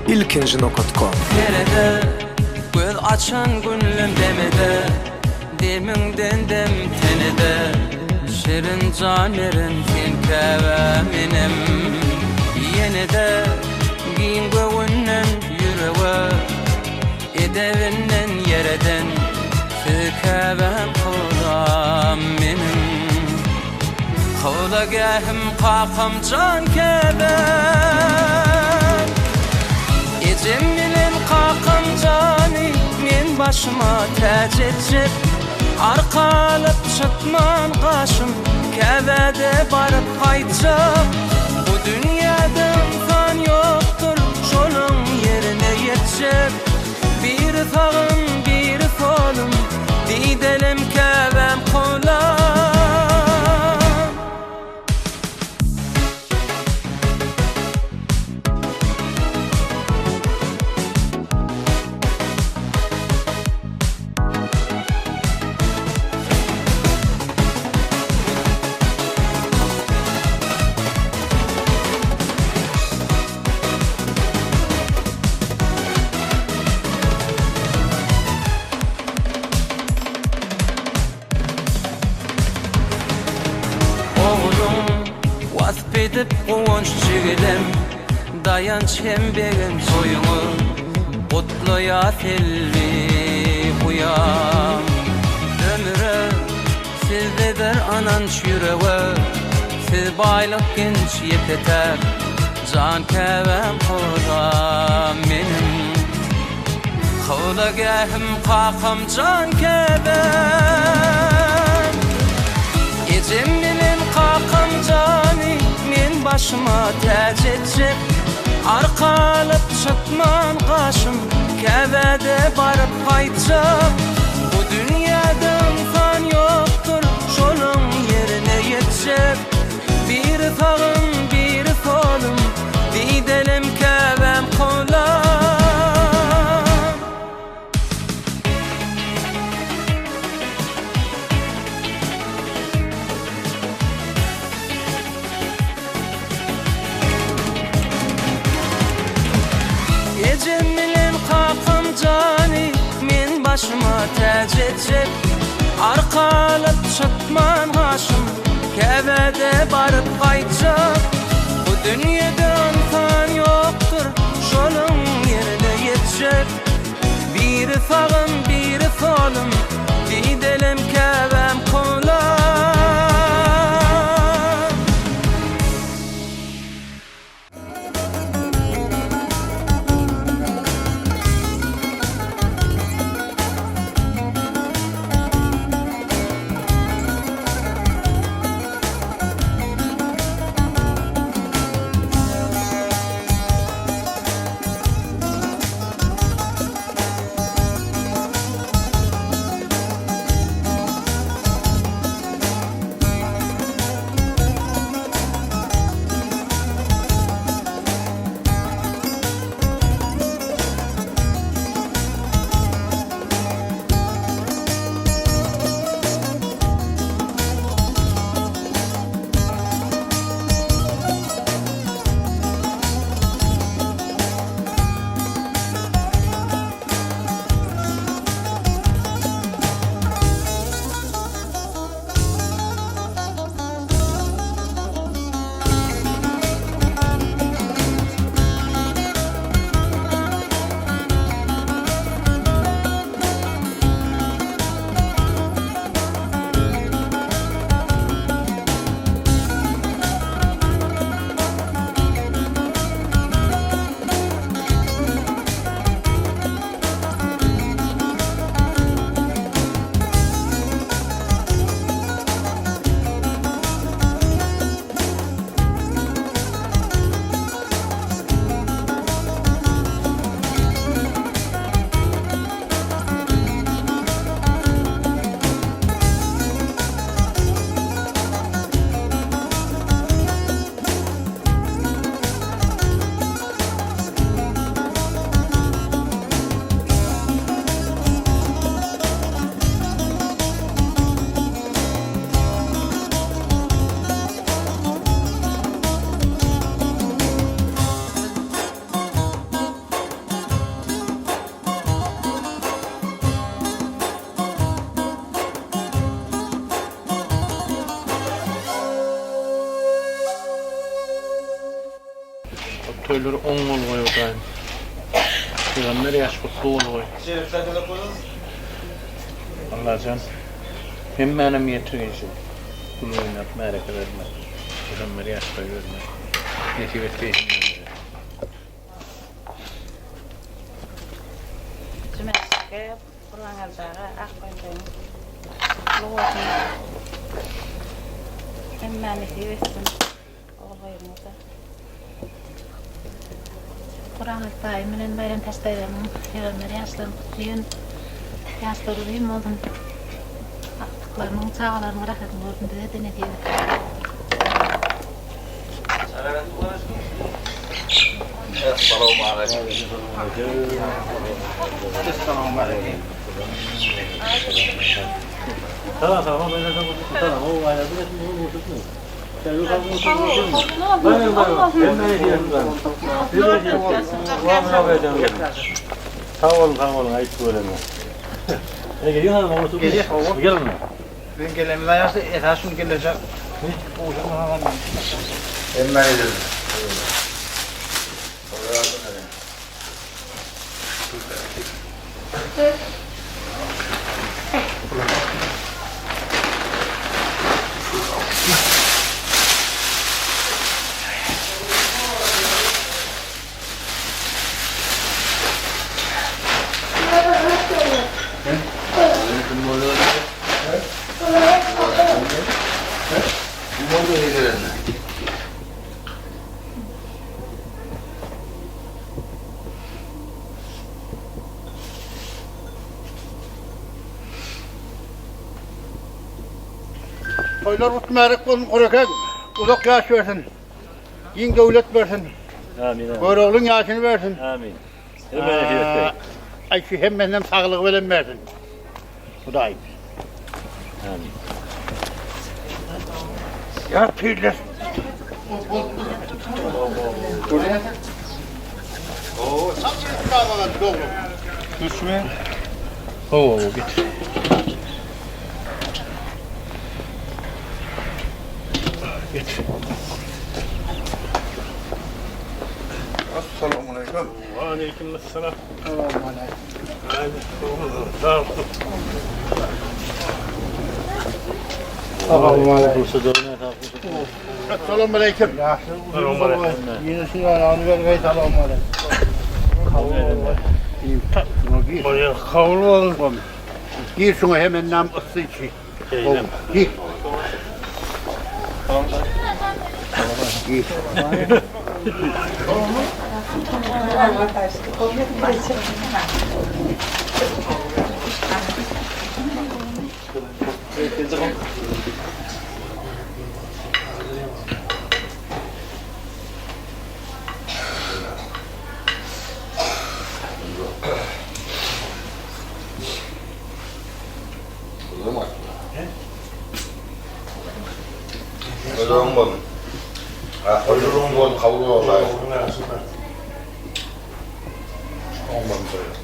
ilkinjino.com. Nerede göz açan gönlüm demede, demingden dem tenede, şirin canerin sen kevaminim. Yenide giyin göğünden yüreğe, edevinden yereden tükevem kulam benim. Kavlagahım kakam can kevem, ecemmilen kakam cani men başıma tac etcep. Arkalıp çıtman kaşım kevede barıp kaytacak. Bu dünyada insan yoktur şonun yerine yetecek. Bir sağım bir solum didelim kevem kolam. Edip quvonç çigilim, dayan çembegin soyumu, kutluya telvi uyam. Ömrü sizdedir ananç yüreği, siz baylık genç yeteter, can kevem kuram benim. Kavlagahım kakam can kevem, ecemmilen kakam cani men başıma tac etcep. Arkalıp çıtman kaşım kevede barıp kaytacak. Bu dünyada insan yoktur şonun yerine yetecek. Bir sağım bir solum didelim kevem kolam. Ecemmilen kakam cani men başıma tac etcep. Arkalıp çıtman kaşım kevede barıp kaytacak. Bu dünyada insan yoktur şonun yerine yetecek. Bir sağım bir solum didelim kevem kolam. Töyleri 10 ol koyuyorlar. Peygamber yaş kutlu ol koy. Allah can. Hem benim yetireceğim. Kulu oynat, mereke verme. Peygamber yaş koyuyorlar. Nesip etmeyeyim ben. Cümleşke kullanıldığı akbayın loğatın hemen nefesin olayımızda Kur'an-ı Kerim'in bayram testlerinin Peygamber yaşlarını kutlayın yaşlarıyım oldum aktıklarının çağlarını rahatını gördüm dedi ne diyelim Assalamu alaikum. Assalamu alaikum. Tamam tamam ben de tamam o ayarda bunu tutmuyor. Sen yok abi tutmuyorsun. Ben ne diyeyim ben? Sağ olun ayıp söyleme. Ne geliyor hanım onu tutmuyor. Gelin mi? Ben gelemem ayarsa esasım gelecek. Hiç uğraşamam. Hemen edelim. Toylar utmayarak olun korkak. Uzak yaş versin. Yin devlet versin. Amin. Oğlun yaşını versin. Amin. Hemen Ay şu hem benden sağlık veren versin. Bu da ayıp. Amin. Ya pirler. Oo, sabır kalmadı doğru. Düşme. Oo git. Git. Assalamu alaikum. Aleykümselam. Assalamu alaikum. Sağ ol. Assalamu alaikum. Assalamu aleyküm. Assalamu alaikum. Yine şunu anı ver assalamu alaikum. Oraya kavul olun. Gir şunu hemen nam ısı içi. Gir. Gir. Hocam bol. Hocam bol kavga olay. Olmam böyle.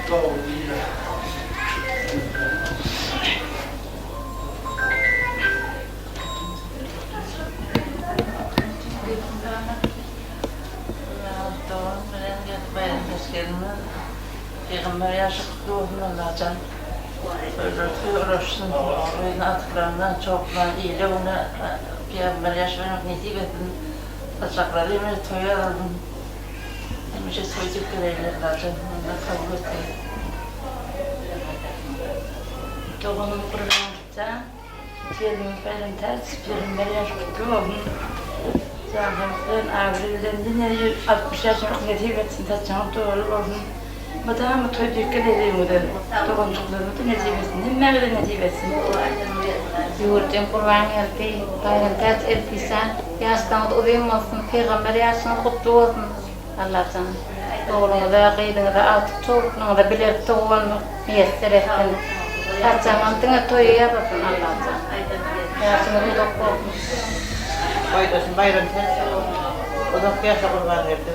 Doğru. Peygamber yaşı kutlu olsun Allah'tan. Uğraşsın, oyun atıklarından çokla iyile ona Peygamber yaşı vermek nasip etsin. Saçakları yemeği toya aldım. Demişe soyacak görevler zaten, onları kabul etti. Doğanın kurbanlıkta, diyelim benim ters, Peygamber yaşı kutlu olsun. Canımızdan ağrıdan dinleyi 60 yaşımız nasip etsin. Taçağım doğru olsun. Madem toy dikkat edeyim o da. Doğumcuklarını da nasip etsin. Hemmeme de nasip etsin. Yurtun kurban geldi, gayret etdiysen, yaştan da uzun olsun, peygamber yaşını kutlu olsun. Allah'tan oğlunu da, kıydını da, altı çoğukluğunu da bilirdi oğlunu müyesser etsin. Taçağımantına toyu yapasın Allah'tan. Yaşını uzak olsun. Koydasın bayram tersi uzak yaşa kurban verdi.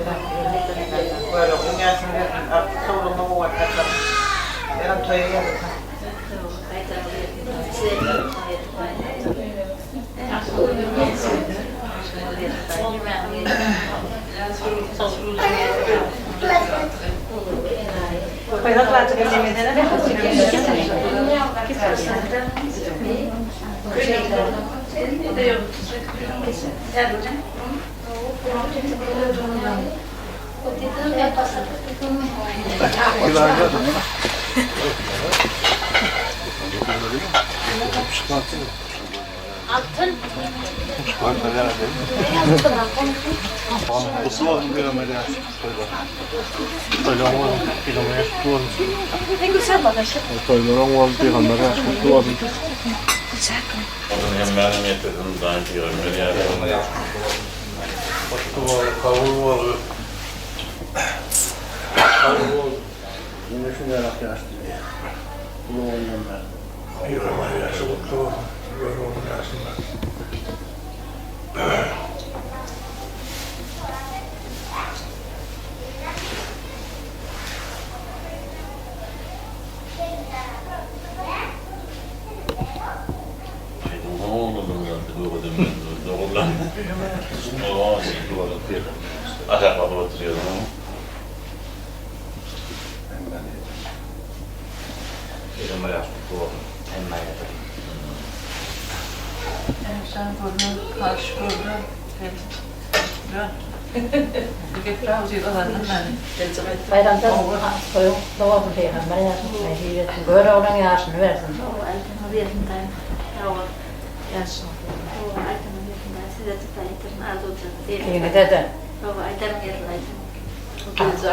Böyle dünyasını verdim. Artık sorunlu var kaçak. Benim toyu yapasın. Hem benim yetirdim daha önce görmeli yani. Kavurmalı. Yine şunu yarak yaşlı diye. Bunu ondan ben. Yorumlar yaşı mutlu olsun. Yorumlar yaşında. Ne oldu bundan? Doğru demedim. Doğru lan. O sikli var. Ayaklarda oturuyordum ama. Yorumlar yaşı mutlu olsun. Hemme yetirdim. Sen bunu karşı kurdu. Bir razı olanlar ben. Bayramda soyup doğum peygamber yaşını nasip etsin. Böyle olan yaşını versin. Yine dedi.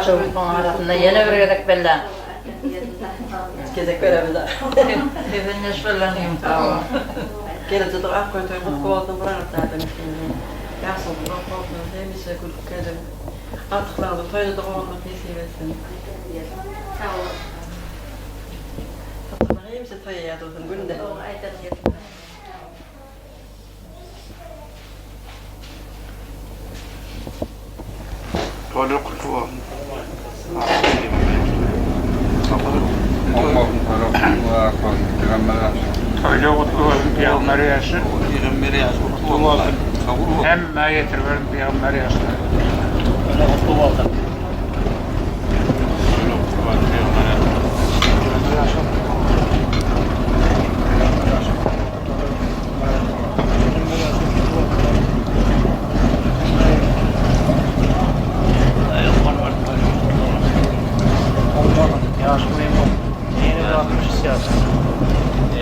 Çocukluğun arasında yeni bir yedek belli. Gezek verebilirler. Evin neşveleneyim. Gelecek de akkoytoy mutlu oldum buranın zaten şimdi. Yaşlı mutlu oldum diye bir şey kurup geldim. Artıklarında toyda da olmak nasip etsin. Tatlılar iyi misin toya yadırdın günde? Böyle kutu olsun. Öyle kutlu olsun Peygamber yaşı. Peygamber yaşı mutlu olsun. Kavurmalı. Hem ayettir verin Peygamber yaşı. Mutlu olsun.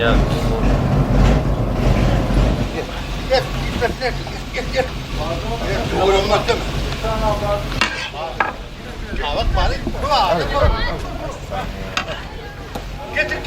Ya. Git, git. Yorumlar değil mi? Bak bari. Getir.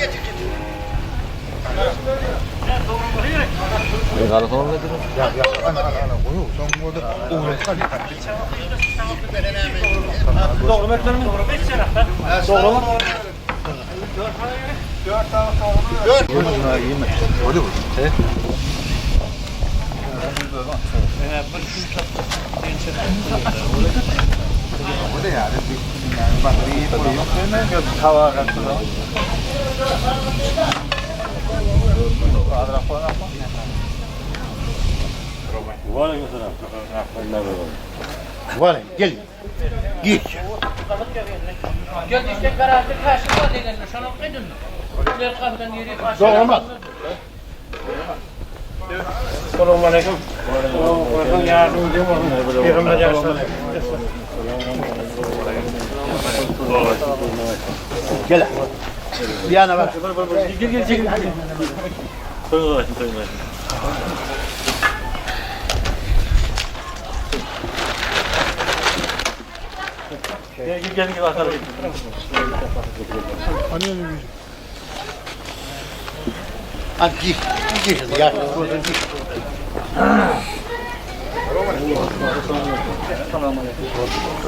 Vale, gel. Geç. Gel işte garajda karşıda dedim. Şunu koydun mu? Gel kapıdan yeri aşağı. Doğru. Selamünaleyküm. Oradan yardımcı olun. Peygamber yaşı. Gel. Bir yana bak. Gel. Gel bakalım. Hadi gir. Gir. Ya.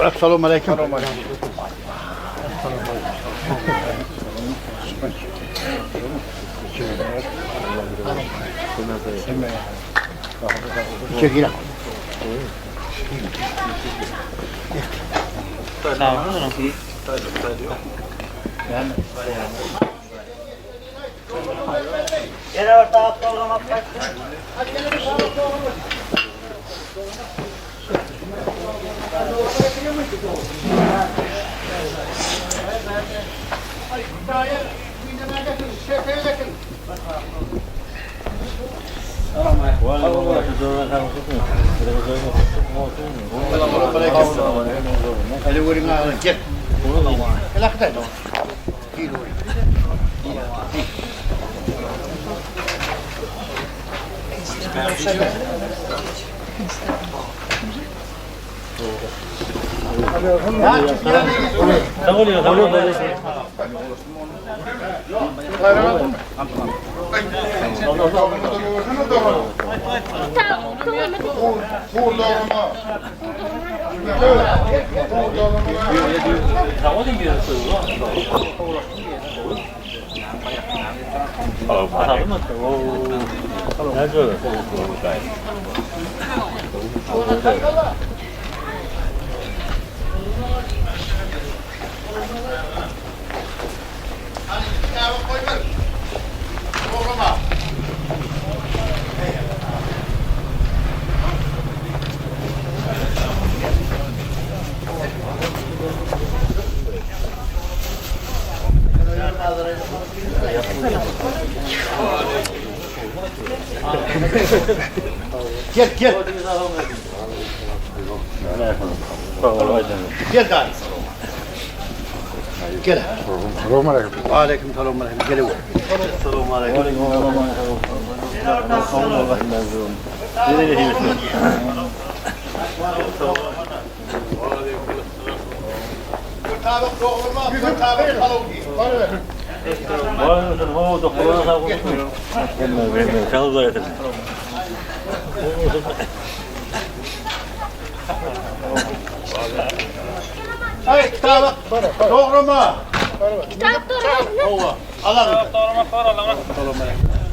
Esselamu aleyküm. Çekil. Hadi vurun ağzını. Gel. Gel akıtay. Gel vurun. Gel gel. Gel daha. Gel. Selamun aleyküm. Aleyküm selam. Gel vur. Selamun aleyküm. Hayır kitaba doğru mu? Kitap doğru mu? Allah'ım.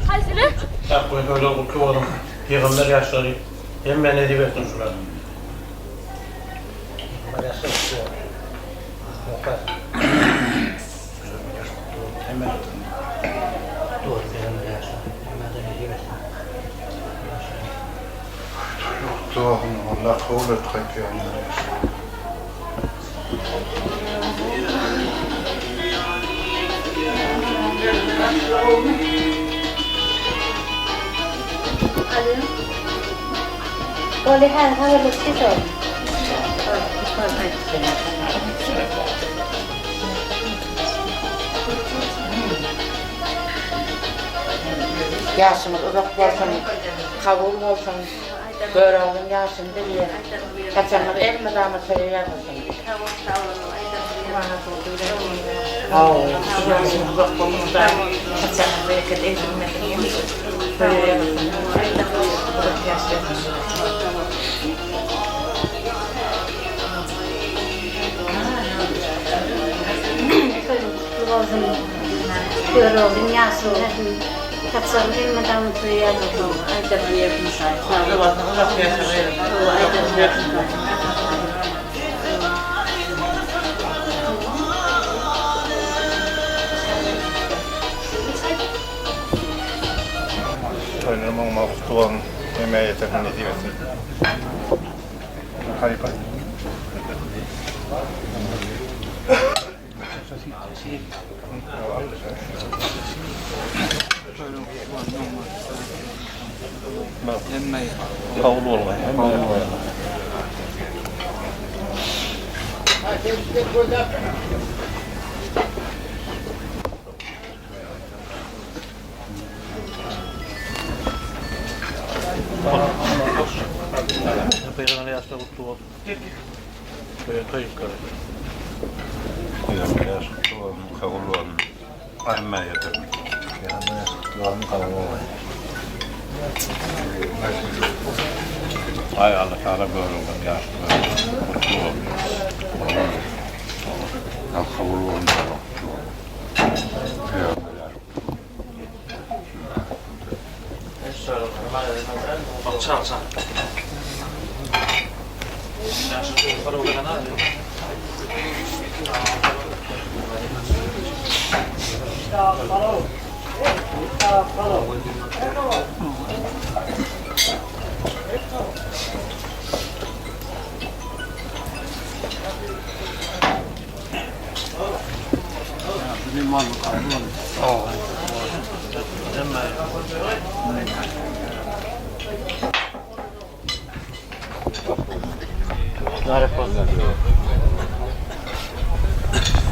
Haysını? Yapmayın öyle okuyorum. Peygamber yaşları. Hem ben edip ettim şunları. Hemen doğru peygamber yaşları. Hemen de edip ettim. Allah kabul et yani. Boleh hal lukis tu. Yaşımız uzak olsun, kabul olsun, görevin yaşında bir kaçanlar el medamı söylüyor musun? Yaşımız uzak olsun da kaçanlar bereket edilmekini söylüyor musun? Uzak yaşında. Görevin yaşında kaçanlar el medamı söylüyor musun? Ayda bir yapmış. Sonra bakın uzak yaşarıyor. Ayda bir yapmış. Toylarımın mahsusu olan yemeğe yeterli ne diyorsun? Harika. Kavul olmaya. Peygamber yaşta kutlu olsun. Böyle kayık kalır. Peygamber yaşlılarını kabul olun. Ahmet yedim. Peygamber yaşlılarını kabul olun. Ay Allah Teala böyle olun yaşlılarını mutlu olun. Kabul olun. Peygamber Bak çal.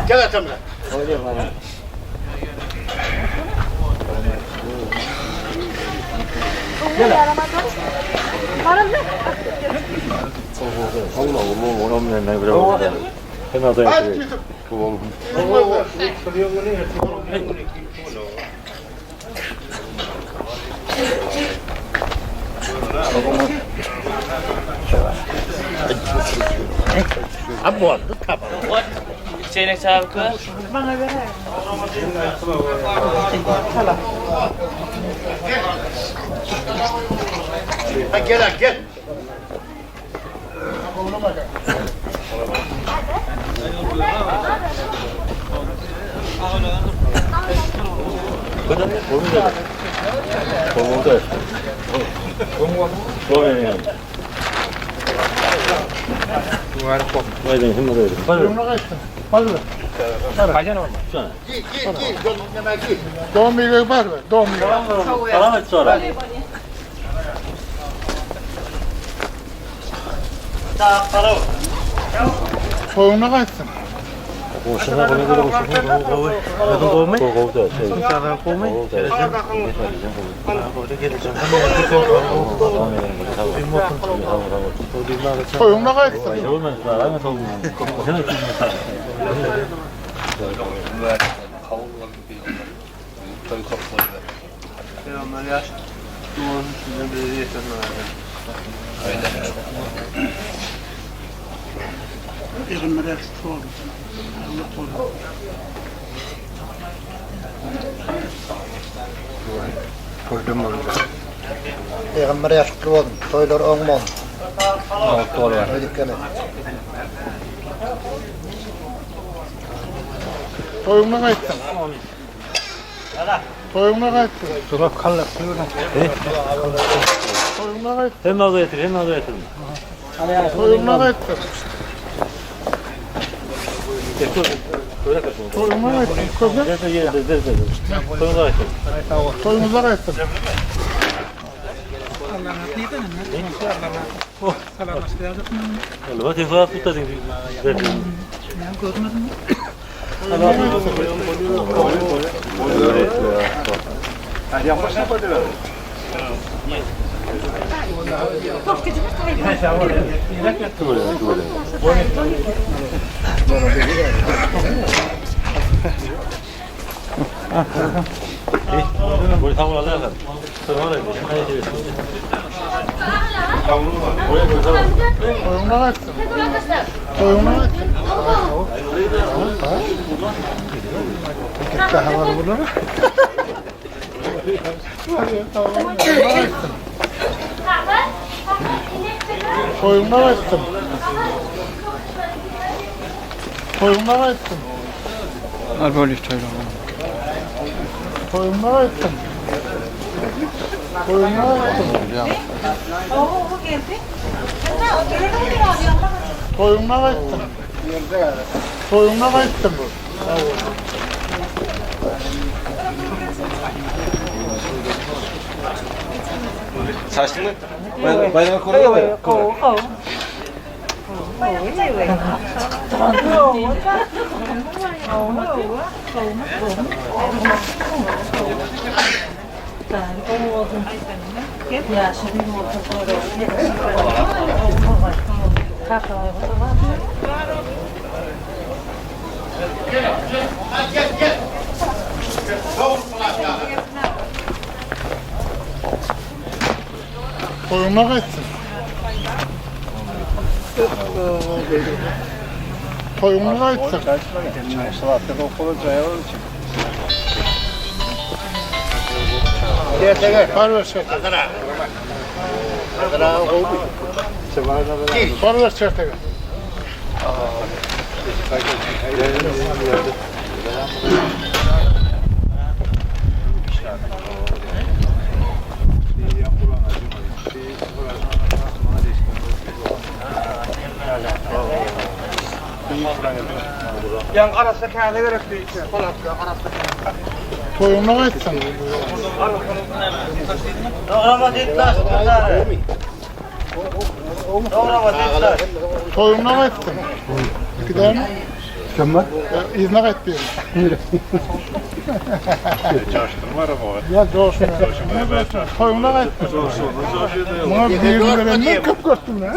Gel Atamla. Hadi Yusuf. Abi oldu tamam. Çeyrek çarpı. Ha gel gel. Doğum var mı? Doğum Tamam et sonra. Soğuğuna kaçsın. Boşuna bana göre boşuna kovmayı. Kadın kovmayı? Kovdu. Kadın kovmayı. Soğuğuna kaçsın. Peygamber yaş duvarın üstünde belediye yaşanmalardı. Peygamber yaşlı oldu. Peygamber yaşlı oldu. Toylar olmadı. Soğuğuna kaçsın. Soğuğuna kaçsın. Durak kallar. Soğuğuna kaçsın. Hem ağzı getir, hem ağzı getir. Soğuğuna kaçsın. Soğuğuna kaçsın. Kızım. Soğuğunuza kaçsın. Bak tekrar tutadın. Boleh tahu lah kan? Semua lagi. Soğuğuna kaçsın. Soğuğuna kaçsın. Daha var burada mı? Soyunma kaçtım. Soyunma kaçtım. Alkolik toylar. Soyunma kaçtım. Soyunma kaçtım. Soyunma kaçtım. Soyunma kaçtım. Saçını bayrağı koruyor. Kakao var mı? Koyunlar kaçsın. Koyunlar kaçsın. Salatlık okulacağı onun için. Var ver çertege. Var ver çertege. Yan arasında kâhne gerek değil. Koyunlar kaçsın. Koyunlar kaçsın. Gider mi? Kim var? İzne kaç diyorum. Çalıştırma araba var. Ya coşma. Ne diyorsun? Koyunlar kaçsın. Buna birini verenden kıp korktum ya.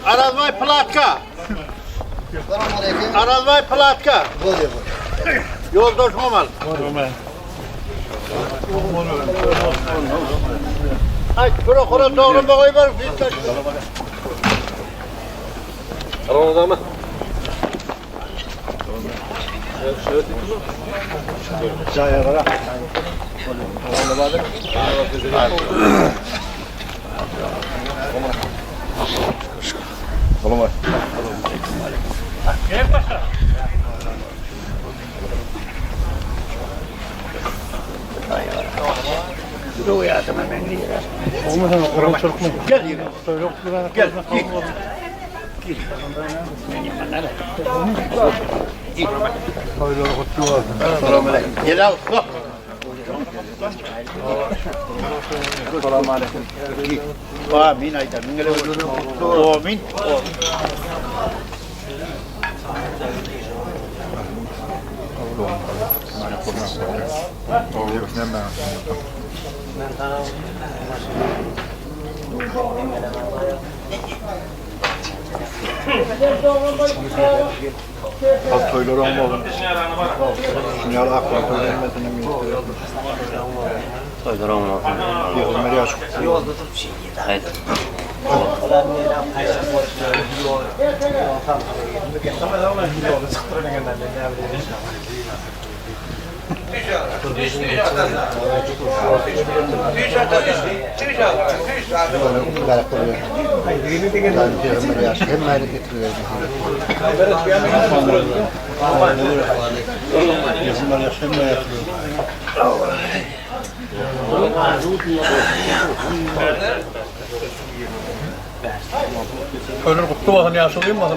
Arazvay Platka. Arazvay Platka. Yoldaş Momal. Ay, şura kora doğru bakayım var. Arabada mı? Caya bana. Oğlum var. Gel başla. Gel yine. Gel. Gel al. Amin aydan. Amin. Az toylar olmalı. Şunlar akla toylanmasını mı istiyor? Toylar olmalı. Yığılmaya yaşık. Haydi. Peygamber yaşı hem ayrı getiriyor. Yazımlar yaşamaya yapıyor. Ölür kutlu bakın ya solayım mı?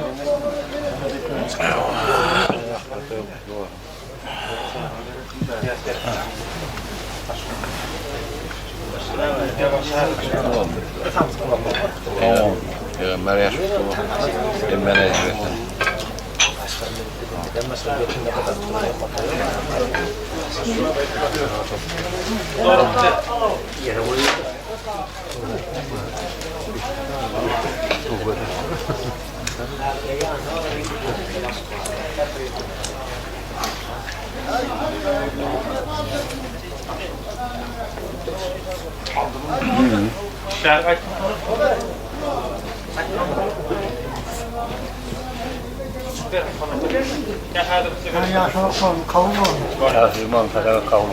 Tamam. Peygamber yaşıyor. Emmene ediyorsun. Yaşlıman kadar kavlu.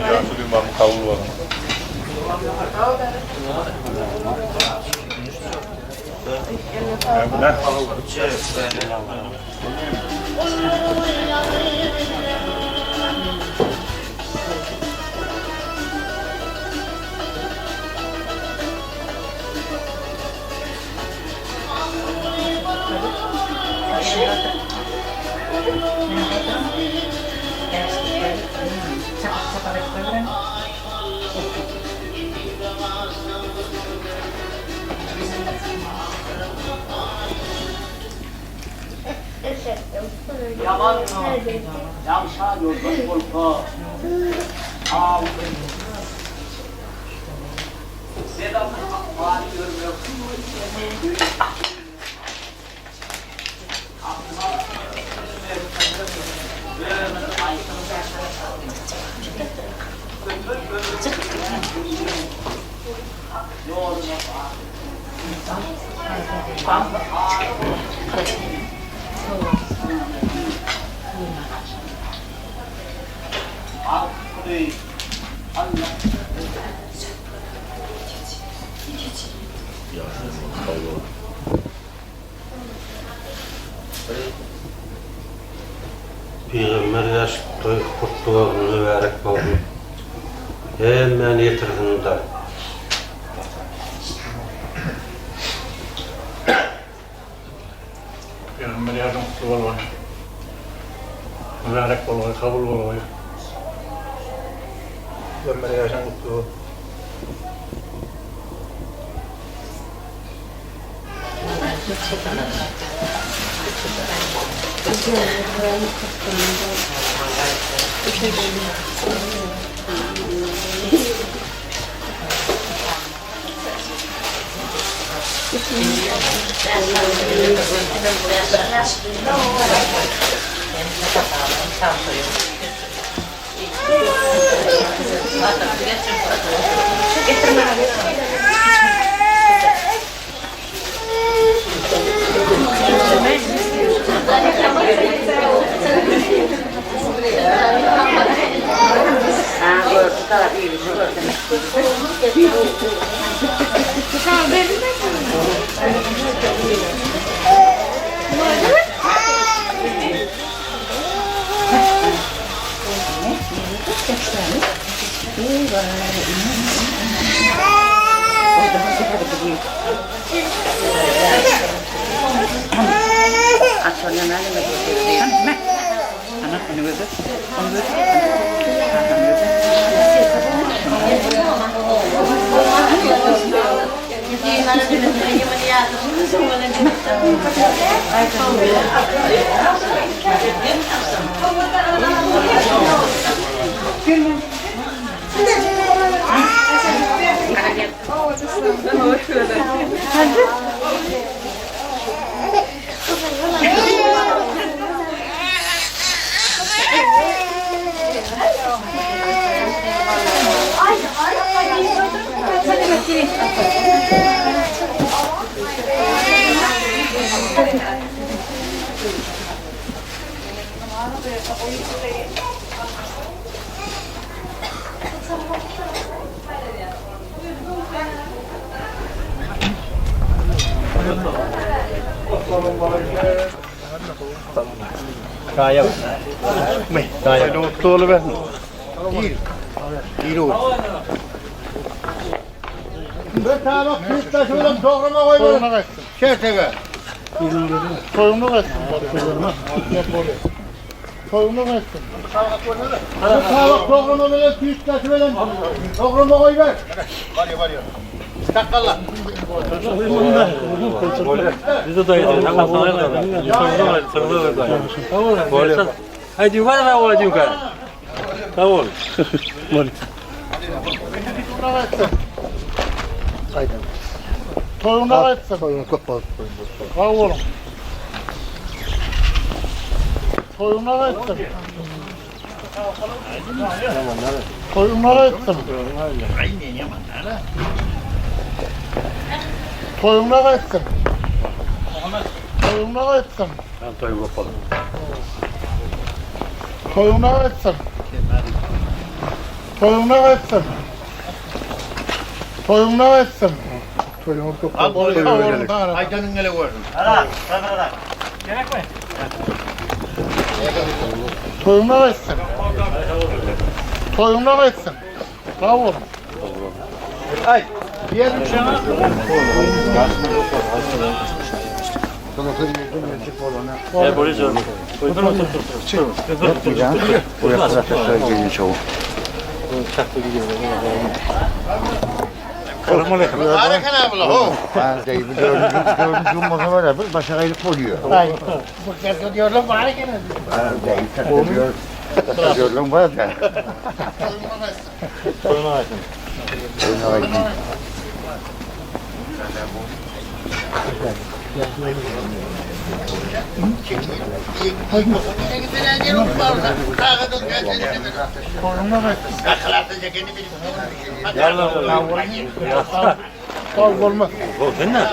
Yaşlıman kavlu. Ne? Peygamber yaş kurtluğunu mübarek oldu. Hemen yetirdin de. Peygamber yardım kutlu olsun. Mübarek olsun, kabul olsun. Peygamber yardım kutlu olsun. Kaya ba? May kaya. Tulo ba? Giro. Bir tane kırıkta şöyle doğrama koyma. Çerçeve. Soyunu kaçsın. Soyunu kaçsın. Bir tane doğrama böyle kırıkta şöyle doğrama koy ver. Var. Takalla. Bize dayıdın. Tamam. Hadi var mı o acıka? Tamam. Toyuna kaçsın. Toyuna kapalı. Kavurun. Toyuna kaçsın. Toyuna kaçsın. Toyuna kaçsın. Toyuna kaçsın. Ben toyuna kapalı. Toyuna kaçsın. Toyuna kaçsın. Toyuna kaçsın. Toyuna kapalı. Aydanın ele koydum. Toyuna kaçsın. Toyuna kaçsın. Kavurun. Ay. Diğer bir şey Polis oldu. Buraya kadar söyleyeceğim çoğu. Harika ne abla o? Ben de dördüncü masa var ya başa kayıp oluyor. Ay. Bu kez diyorlar bari gene. Diyorum var ya. Toyuna kaçsın. Oyuna kaçın. Sağ olmaz. Sen ne?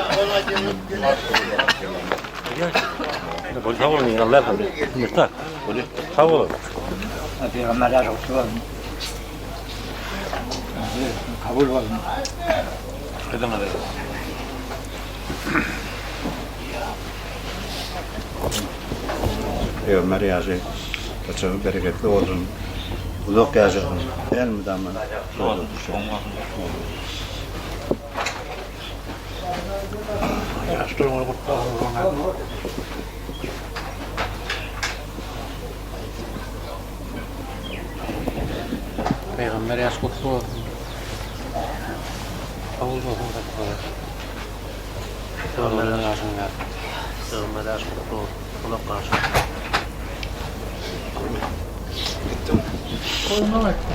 Böyle sağ olun Allah efendim. Yırtar. Böyle sağ olun. Peygamber ya Resulallah. Kabul olsun. Neden öyle? Peygamber yazı. Kaçağı bereketli olsun. Uzak yazı. El mi damla? Peygamber yaş kutlu olsun. Kavul olsun da. Peygamber'in yaşını ver. Peygamber yaş kutlu olsun. Kulak karşı. Selamünaleyküm.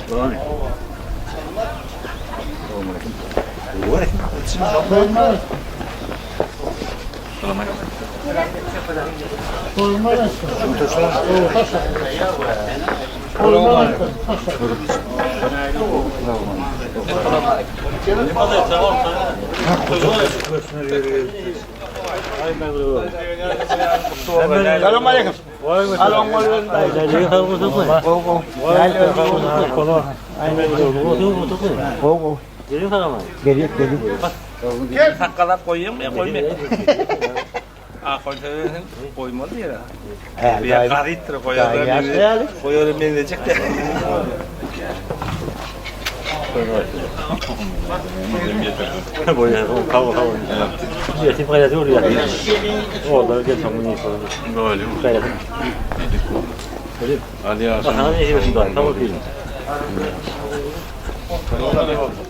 Gel sakkalap koyayım ya koymayayım. Koymayayım koymalı ya. Bir kahrettir koyalım. Koyalım ben diyecek de. Koyalım kavga. Yetim kayası oluyor. Orada gel tamam iyi falan. Böyle mi? Kayası. Ali Yasin. Bakalım ne işin var. Tamam değil.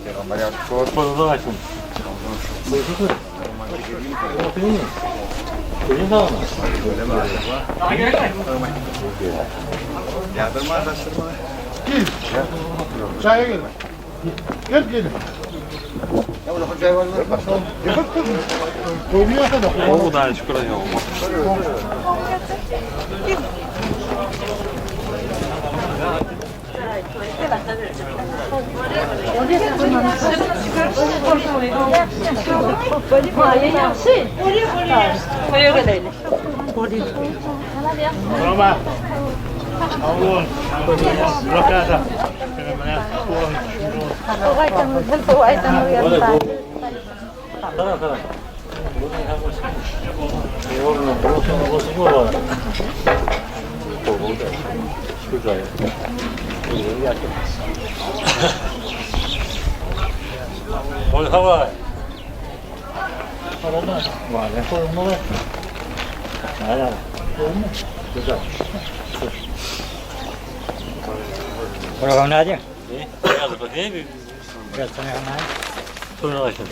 Peygamber ya Resulallah. Konuda açın. Yardırma araştırma. Çaya gel. Gel gelin. Ya ulan çay var mı? Oynuyor kadar. O da şükür yok. Roma. Avun. Lokada. Tamam tamam. Yorulma, bu var. Oldu. Güzel. Ol hava. Var ya, sorun var. Hala. Güzel. Program ne diyor? Yazık bakayım bir. Biraz sonra hemen. Sonra başladı.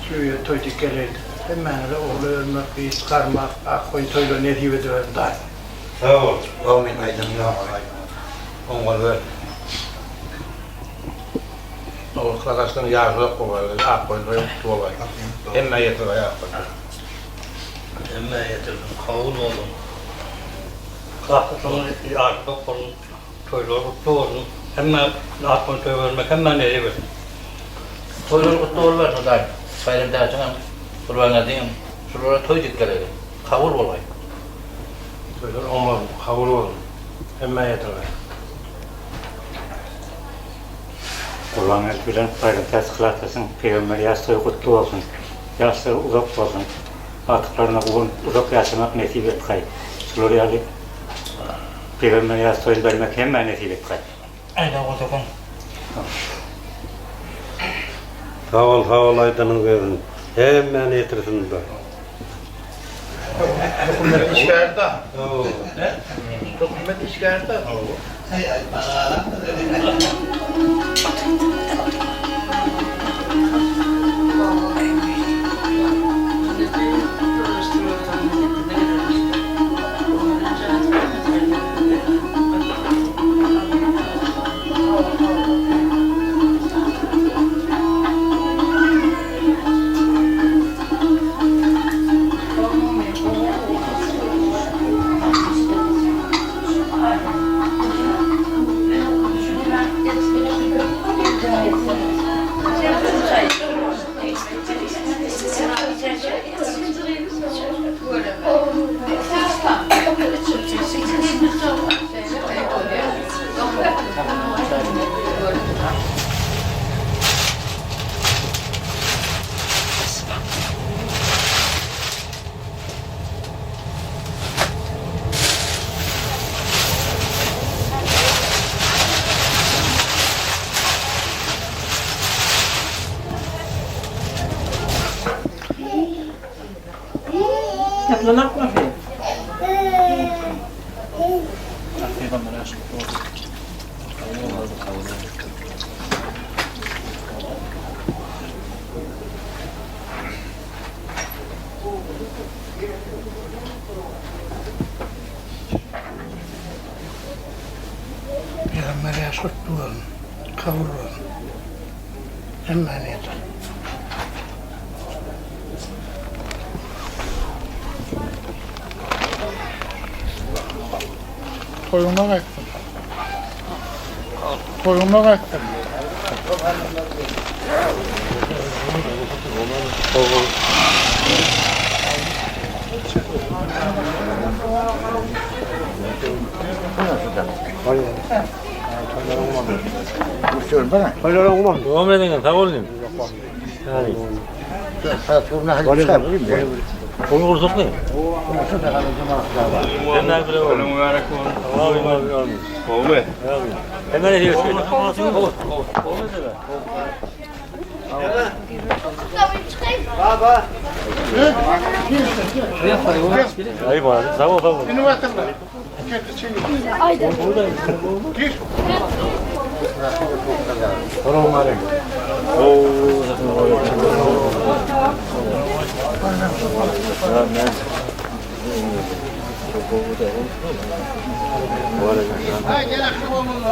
Şöyle toyduk gelirdi. Hemen de oğlu ölmek, bir çıkarmak, akkoyun toyla ne diye döver dahi. Sağ ol. Amin aydınlığa. Onları Oğuzlar aslında yargıla kovalı, akkoyun toyla kovalı. Hemen yeter ayağa. Hemen yetirdim. Kavul oldum. Kalktım artık konu toylar kutlu olsun. Hemen akkoyun toy vermek hemen neye versin. Toylar kutlu olurlar da. Bayramda açan kurbanlar diyeyim. Şuraya toy dikkaleri. Kavur olay. Toylar olmaz, kabul olsun. Hemen yeter. Kurban bilen bayram tez kılatasın. Peygamber yastığı kutlu olsun. yaşları uzak olsun. Artıklarına uzak yaşamak nasip et kay. Şuları alıp Peygamber yaşları vermek hemen nasip et kay. Aynen o zaman. Sağ ol aydanın verin. Hemen yetirsin de. Dokunmet işgârda. Dokunmet işgârda. Yaplanak mı? Peygamber aşkı oldu. Kavurmadı. Peygamber yaşlı duvarın, kavurun. Hemen yeter. Koyuna kaçtım. Koyuna kaçtım. Hayır olmam. Devam edin, sağ olun. Yani. Hayatımda hadi çıkabilirim ya. Onu kursak ne? Ben de böyle olayım. Mübarek olun. Abi. Oldu. Hemen ediyorsun. Hayır bari, sağ ol. Üniversitede. Aydan. Gir. Selamun aleyküm. Haydi gel akşam olmalı.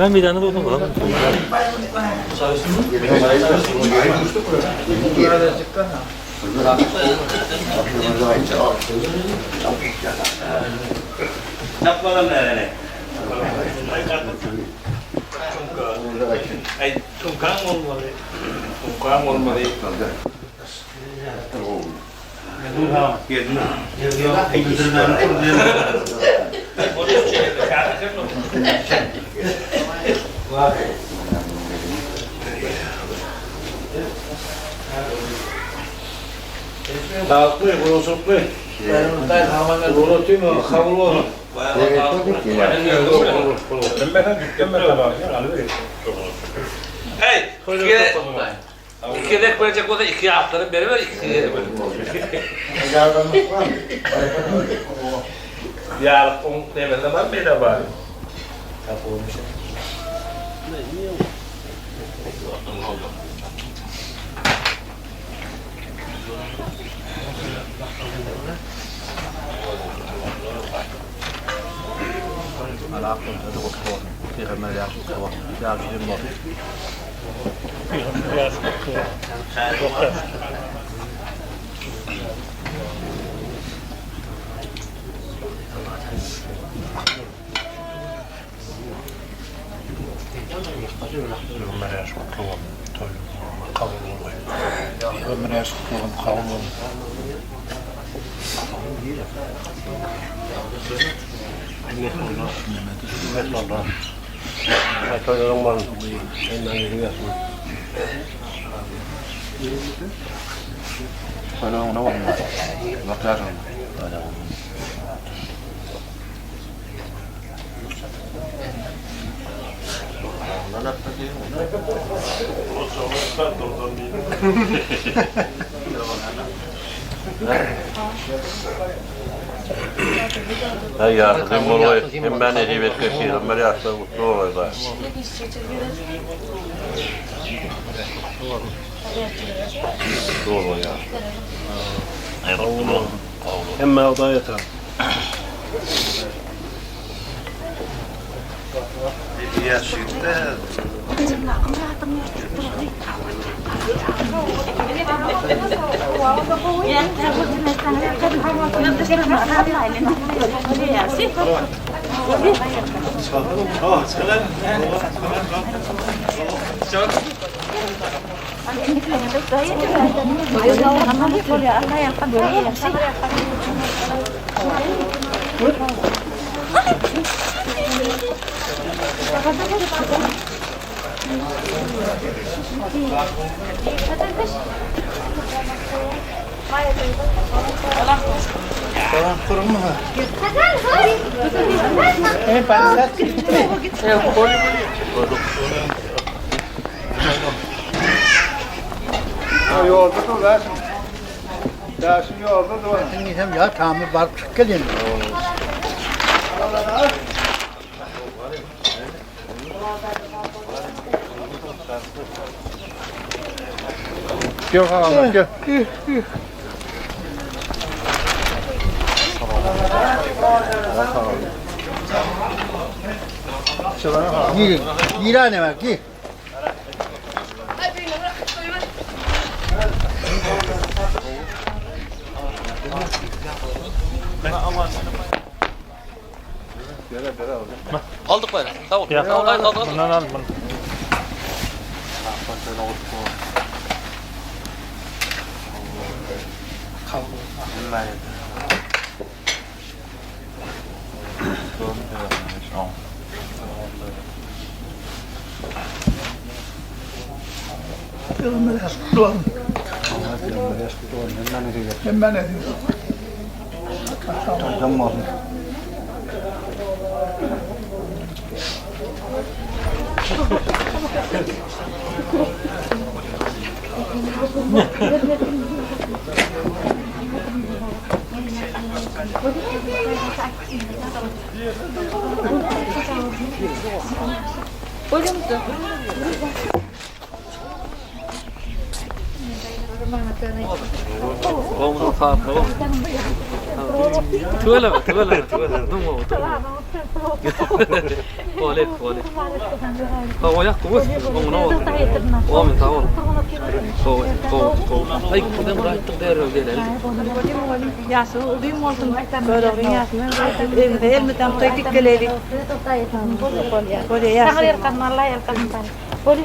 Ben bir tane de oldum. Yapmadan nereye? Ay, tungkang olmalı. Tungkang olmalı. Dağıtlı, kurulsuklu. Ben tamamen Kurulsuklu, kavurlu. Hey, iki dek verecek olsa iki haftanın beri ver, iki yeri ver. Ya, ne ben de var mı da var? Ömür yaşlı kavurun. Hej ja, det må du hem ben ne vet kesi, men jag ska gå då. Doğru ya. Hem odaya yeter. Ya şimdi Yolda dur Rasim. Rasim yolda dur. Şimdi ya tamir var gelin. Gel hanım gel. Gir ne var gir. Aldık böyle. Tamam. Al. Bundan al bunu. Ben ne diyorum? Tuvalet. Dumma. Tuvalet. Tavaya kuvvet. Onu o min tavon. Ay kudem rahatlık değer öyle. Ya su bir moltum böyle ya. El mi tam teknik geleli. Boleh ya. Sangat kan malay kan. Boleh.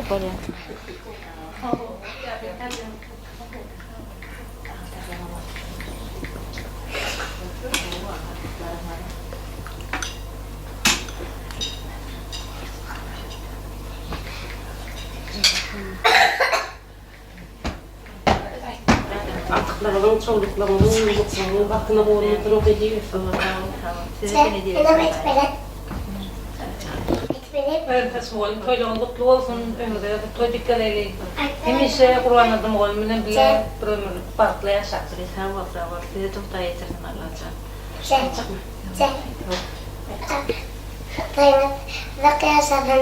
Atıklarının, çoğunluklarının, yoksulluğun, hakkına boğulunu durup ediyor. Tasmol köylü mutlu olsun ömrü toy dikkaleri. Hemişe Kur'an'da olmanın bile bir farklı yaşattı. Sağ ol. Size çok da yetersin Allah'ım. Kaymak bakaya sadan.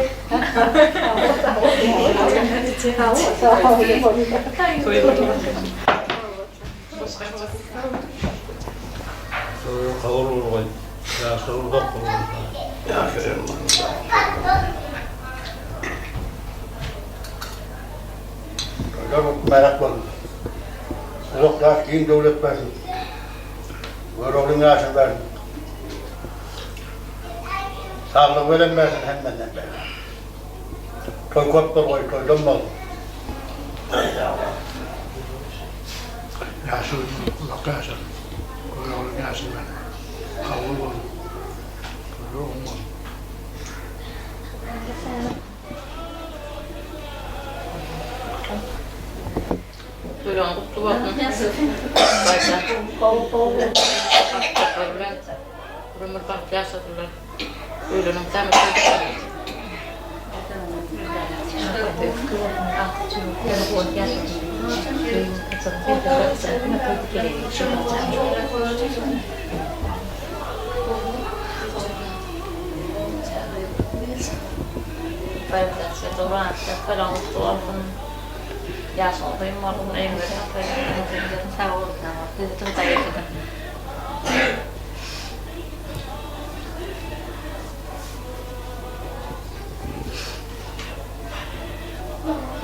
Meraklanın. Uzaklar kiyin devlet versin. Vurulun yaşın versin. Sağlık veren versin hem benden versin. Toy kotlar koy, toy donmaz. Yaşın uzakta yaşın. Vurulun yaşında. Kavul olun. Kuru olmalı. Böyle kutlu bakın. Başla. Ömür bak yaşadılar. Ölünün tamı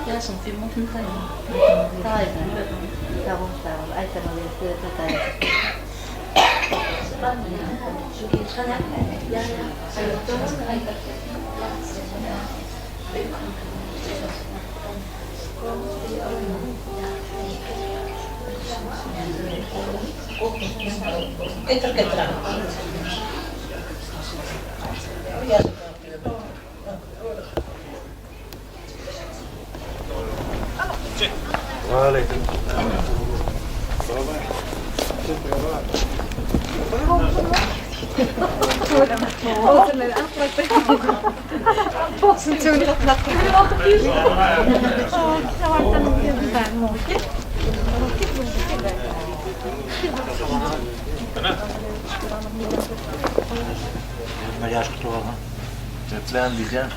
Ya son film mungkin tayo. Tayo na. Tapos ay tanong din sa tayo. Yaş kutu var lan. Cepleyen diyeceğim.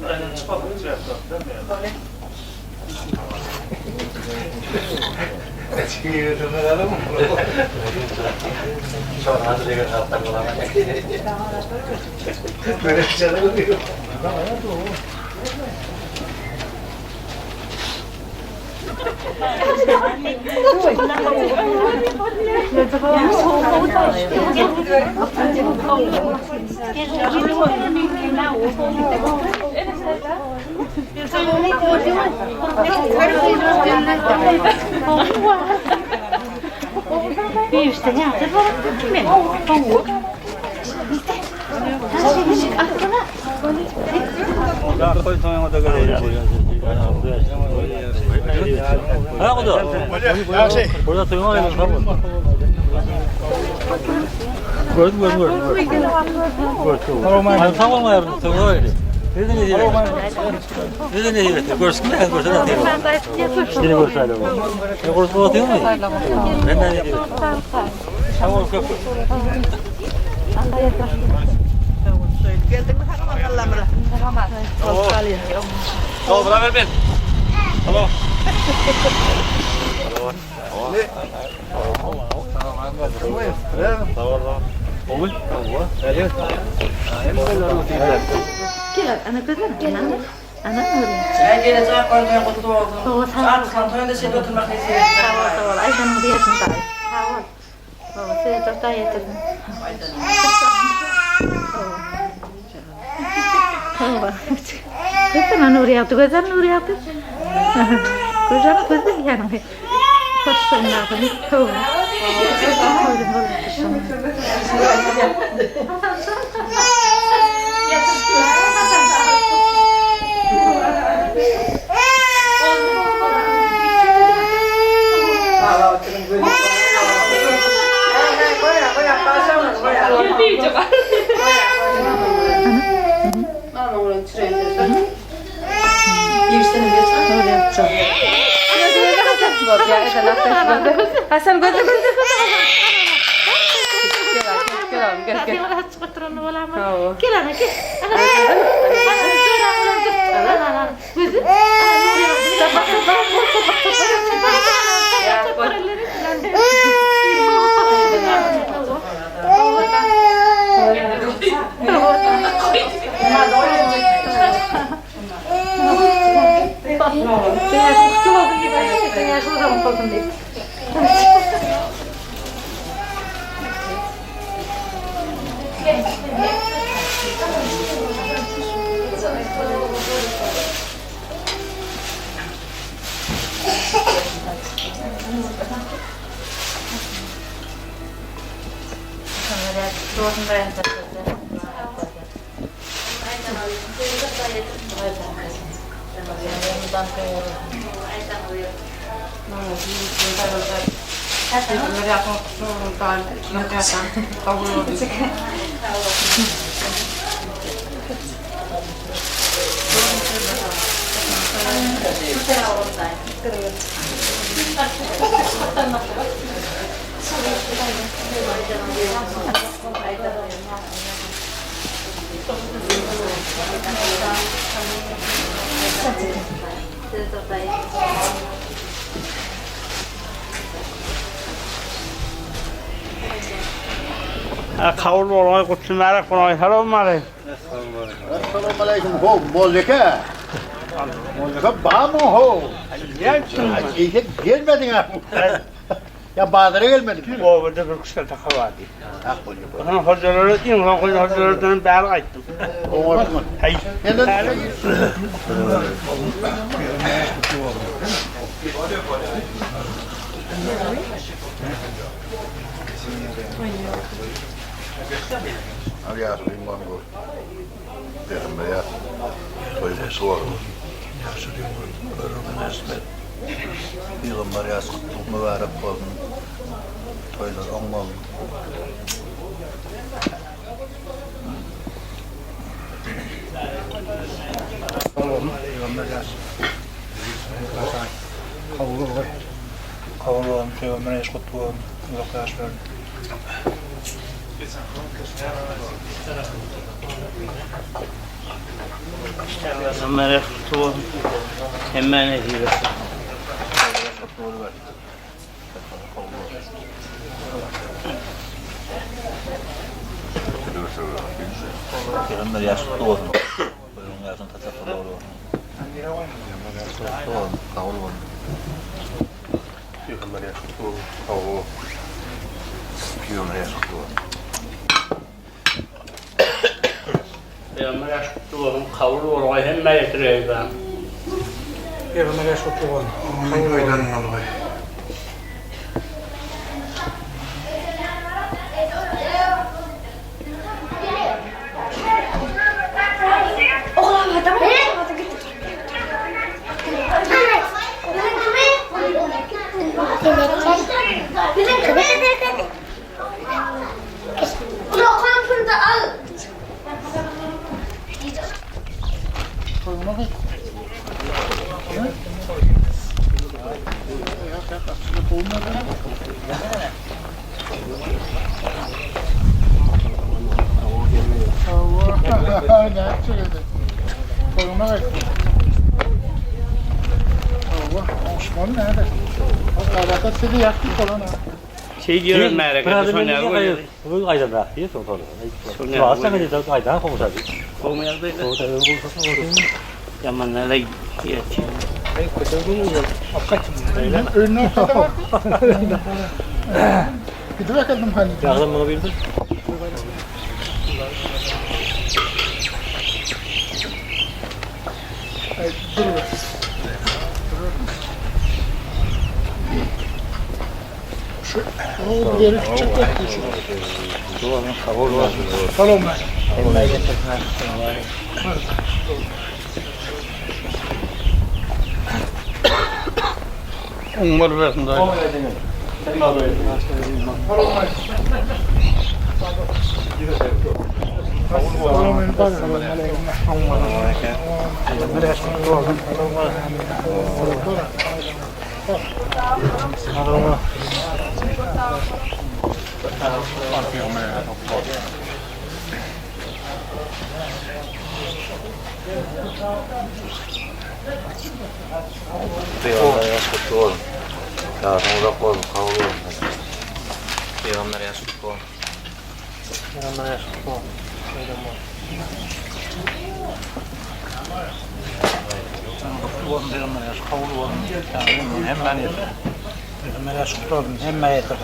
Aynen çıkalım. Sonra hazırlığa kalktan olamayacak. Böyle şeyler oluyor. Koy toyuna da göre. Ha kudu. Burada toyuna var mı? Gördüm. Hani tamam mı yardım? Toyuna var. Nereden ne diyor? Nereden ne diyor? Görsün mü? Görsün atıyor. Seni görseydi bu. Ne görsün atıyor mu? Ben ne diyor? Tamam köpük. Tamam, beraber ben. Tamam. Saya dia nak kau yang kau tu. Saat kau tu yang dah sedot tu makan sih. Hasan gözü Kavurlu olmayı kutsunlarak konayı. Selamun aleyküm. Selamun aleyküm. Ho, Molleke. Molleke bağ mı ho? İyi gelmedin ha. Ya Bahadır'a gelmedik. O burada bir kuşlar takı vardı. Onun hocaları değil mi? Onun hocalarından beri kayıttım. O var mı? Hayır. Neden? Aliás, o Limongo. Peygamber ya. Öyle sordu. Peygamber ya kutlu mübarek olsun. Toylar olmalı. Peygamber ya. Kavurlu Peygamber ya kutlu olsun. Arkadaşlar. Peygamber kutlu olsun. Hemen ediyor. Peygamber yaşlı olsun. Buyurun yaşın tasavvur olur. Yaşlı olsun, kavul olsun. Peygamber yaşlı olsun. Kavul. Peygamber yaşlı olsun. Peygamber yaşlı olsun. Kavul olmayı hemen getiriyor ben. Peygamber yaşlı olsun. Kavul olsun. Şey diyorum merak ettim. Bu aydan da diye sonra. Şu aslında ne de aydan konuşalım. Olmayazdaydı. O da olursa Yaman nereye gitti? Önüne ortada var. Gidip bakalım hani. Yardım bana bildir. Dur. O geri çıkacak. Doğru, kavul olsun. Tamam mı? Hemen getirsinler. Umur versin daha. Peygamber yaşlı olsun. Yardım uzak olsun, kavul olsun. Peygamber yaşlı olsun. Peygamber yaşlı olsun. Peygamber yaşlı kavul olsun. Hemen yeter. Peygamber yaşlı olsun. Hemen yeter.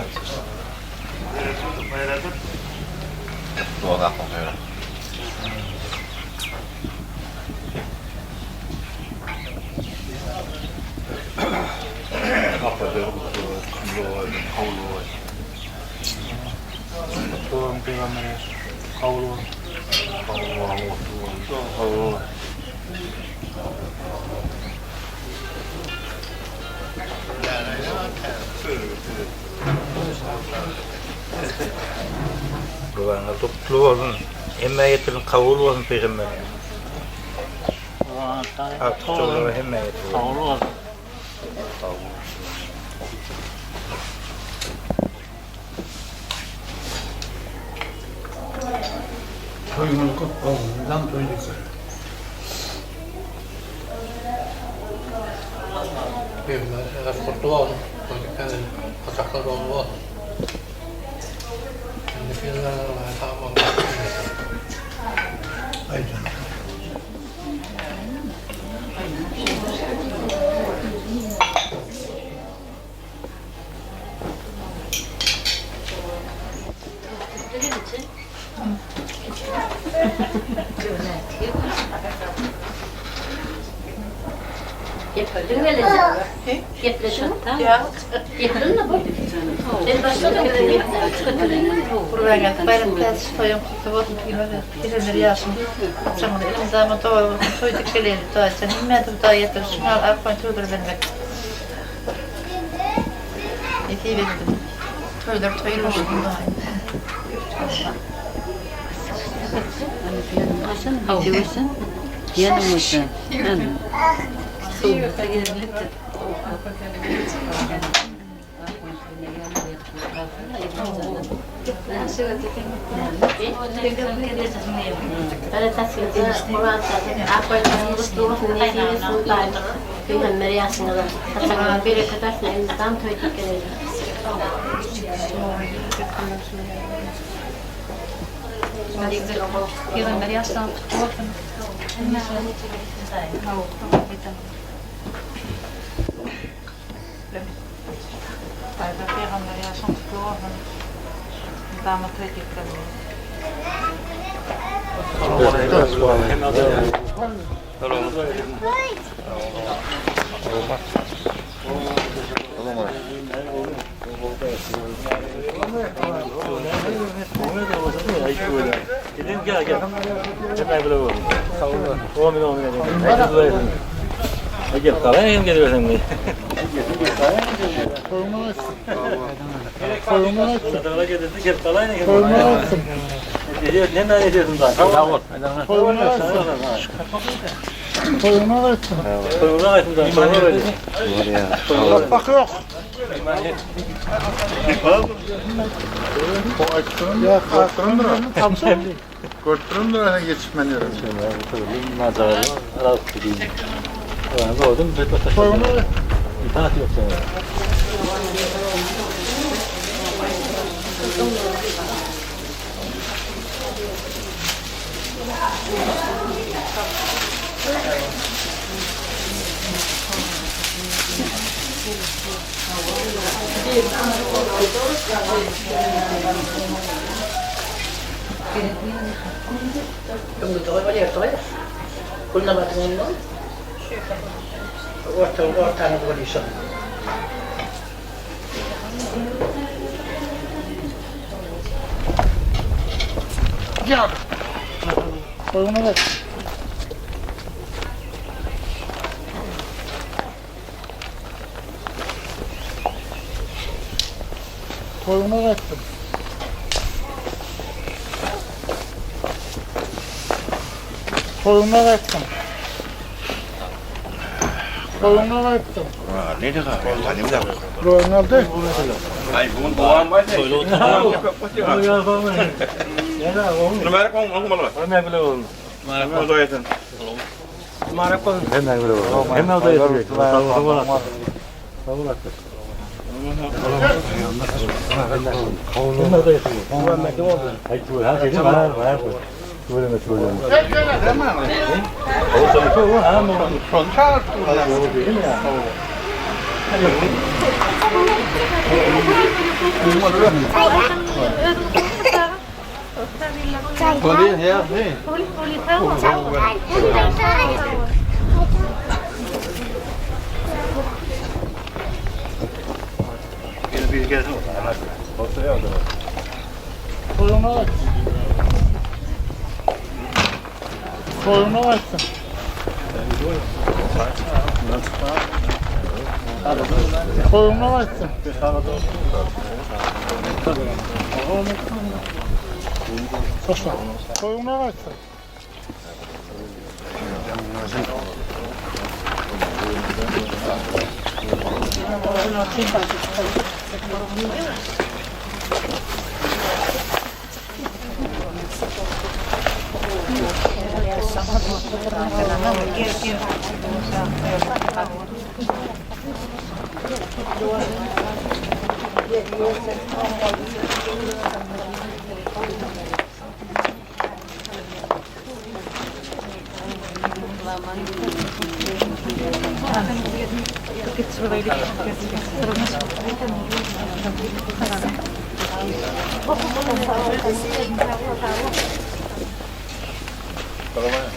Doğru akıllı. Doğum Peygamber'e kavul olsun. Allah. Duvarına toplu olun. Emniyetin kavul olsun Peygamber'e. Artık çoğunluğu emniyetin. Kavul olsun. Toyunuz kutlu olsun. Lan toyduk. Eğer kutlu olsun. Toyduk. Kazaklar olsun. Kendi filmlerine var. Tamam. Ay canım. Yapıldın öyle mi? Yapıldın tamam. Yapıldın mı bu? Ben başladım. Kurbaniyat bayram tez toyum kutlu olsun. Bilenler yaşım. Çamur elim zaman toyduk şeyleri daha sen inmedim daha yeter. Şunu al arpan toydur vermek. Yetiyi verdim. Toydur toyulmuş daha. Diyorsun. Yanımızda. Soğukta gidebilip de. Para tasvir Kur'an zaten akvaryumumuz doğrusu nefis sultan. Peygamber yaşında da. Hatta bir kadar elimizden toyduk gelelim. Peygamber yaştan kutlu olsun. Peygamber yaştan kutlu olsun. Damat toyduk gelelim. Gidin gel. Hemen böyle olur. Sağ olun. 10 milyon. Herkes duyuyorsun. Gel kalaya geliyorsun mu? Toyunu açsın. Toyunu açsın. Sonra geldi gel kalaya ne Toyunu açsın. Ne ediyorsun daha? Tamam. Toyunu açsın. Toyunu açsın. Sonra açtım daha. Sonra öyle. Bak yok. O açtırın. Ya kalktırın da. Korkturun da geçmeni öğrendim. Manzaralı. Arası değil. Gördüm. Toyunu İnternet yok sana. Tunggu tunggu balik tunggu. Kulna batang ini. Wortel boleh iso. Ya. Toyunu ver. Toyunu verdim. Toyunu verdim. Toyunu verdim. Ne de kalıyor? Talim de. Toyunu aldı. Ay bunun doğan var ya. Söyle otur. Numara kong aku malah. Hemen bile olur. Aku doyatan. Hemen bile olur. Hemen odaya sürekli. Kavul attı. Hemen odaya sürekli. Hayır, her şeyde var. Söyleme. O tabii ki o. Ama Konçar. değil mi ya? Boleh ya. Bir gelsin o zaman. Ortaya o zaman. Soyunu aç. Soyunu açsın. Soyunu açsın. Soyunu açsın.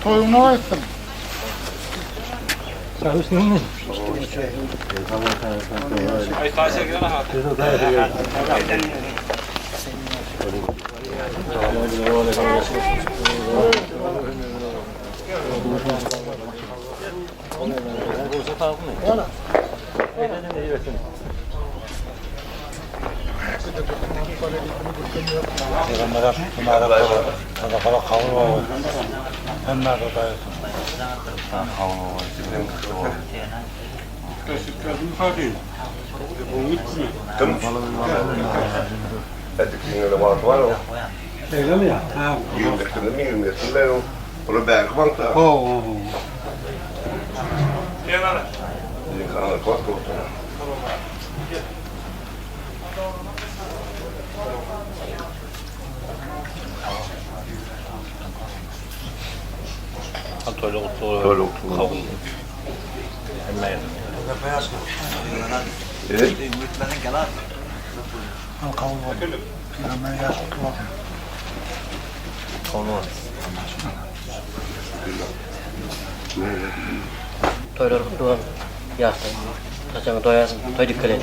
Soyunu açsın. Servis ne? Toylar kutlu olsun. Yastayım. Kaçanı doyasın. Toy dikkat et.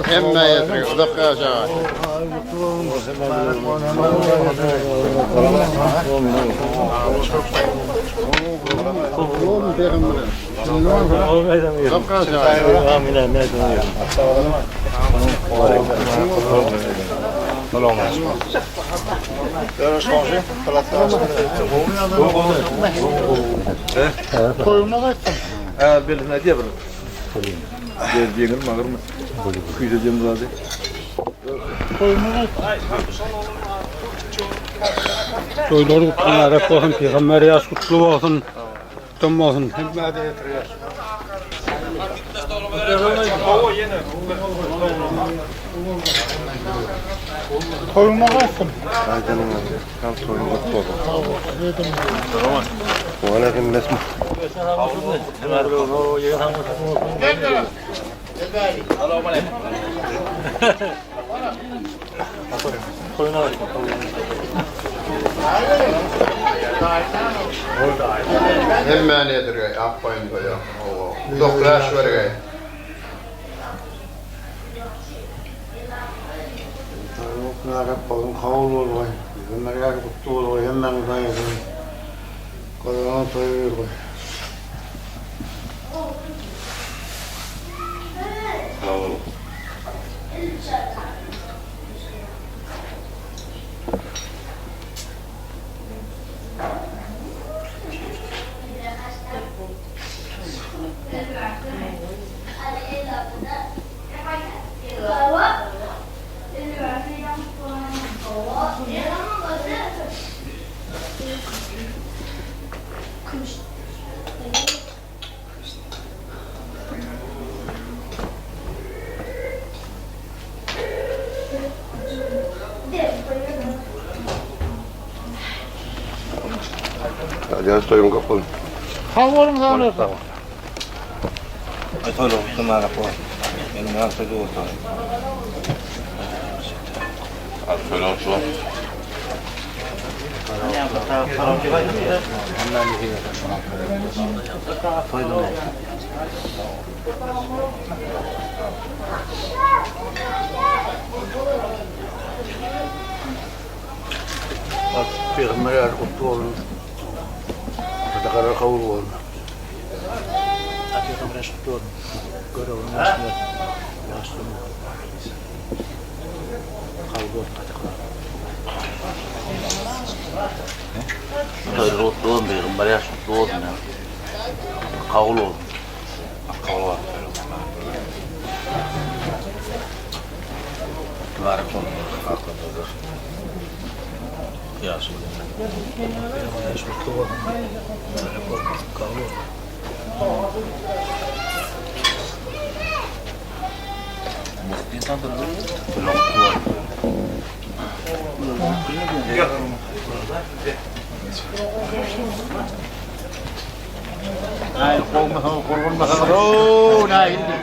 Hemme yediriyor. Uzak aşağı. Koyuna kaçtım. Belli ne diye bunu? Geldiğin mi ağır mı? Kıyacağım zaten. Koyuna kaçtım. Toyları kutlulara koyun, Peygamber yaz kutlu olsun. Kutlu olsun. Hep de yatırıyor. Koyuna kaçtım. Aydanın abi. Kan soyunu kutlu olsun. O aleyküm nesmi. Hemme ne yediriyor? Akbayın koyuyor. Doktor veriyor. Kutlulara koyun kavul oluyor. Peygamber yaz kutlu oluyor. Hemen koyun. Koyun soyuyor koy. Hadi soyun kapalı. Havolun sağlığı. Toylar kutlulara koyun. Benim yan sözü olsun. Abi şöyle olsun. Peygamber yer kutlu olun. Kadar kavul olun. Peygamber kutlu olun. Göre olun. Yaşlı. Kavul olun. Kutlu olun Peygamber yaş kutlu olun ya. Kavul olun. Kavul olun. Mübarek olun. Aklındadır. Ya Resulallah. Yaş kutlu olun. Kavul olun. İnsandır bu. Hayır, kurban mısın? Ooo, ne indi?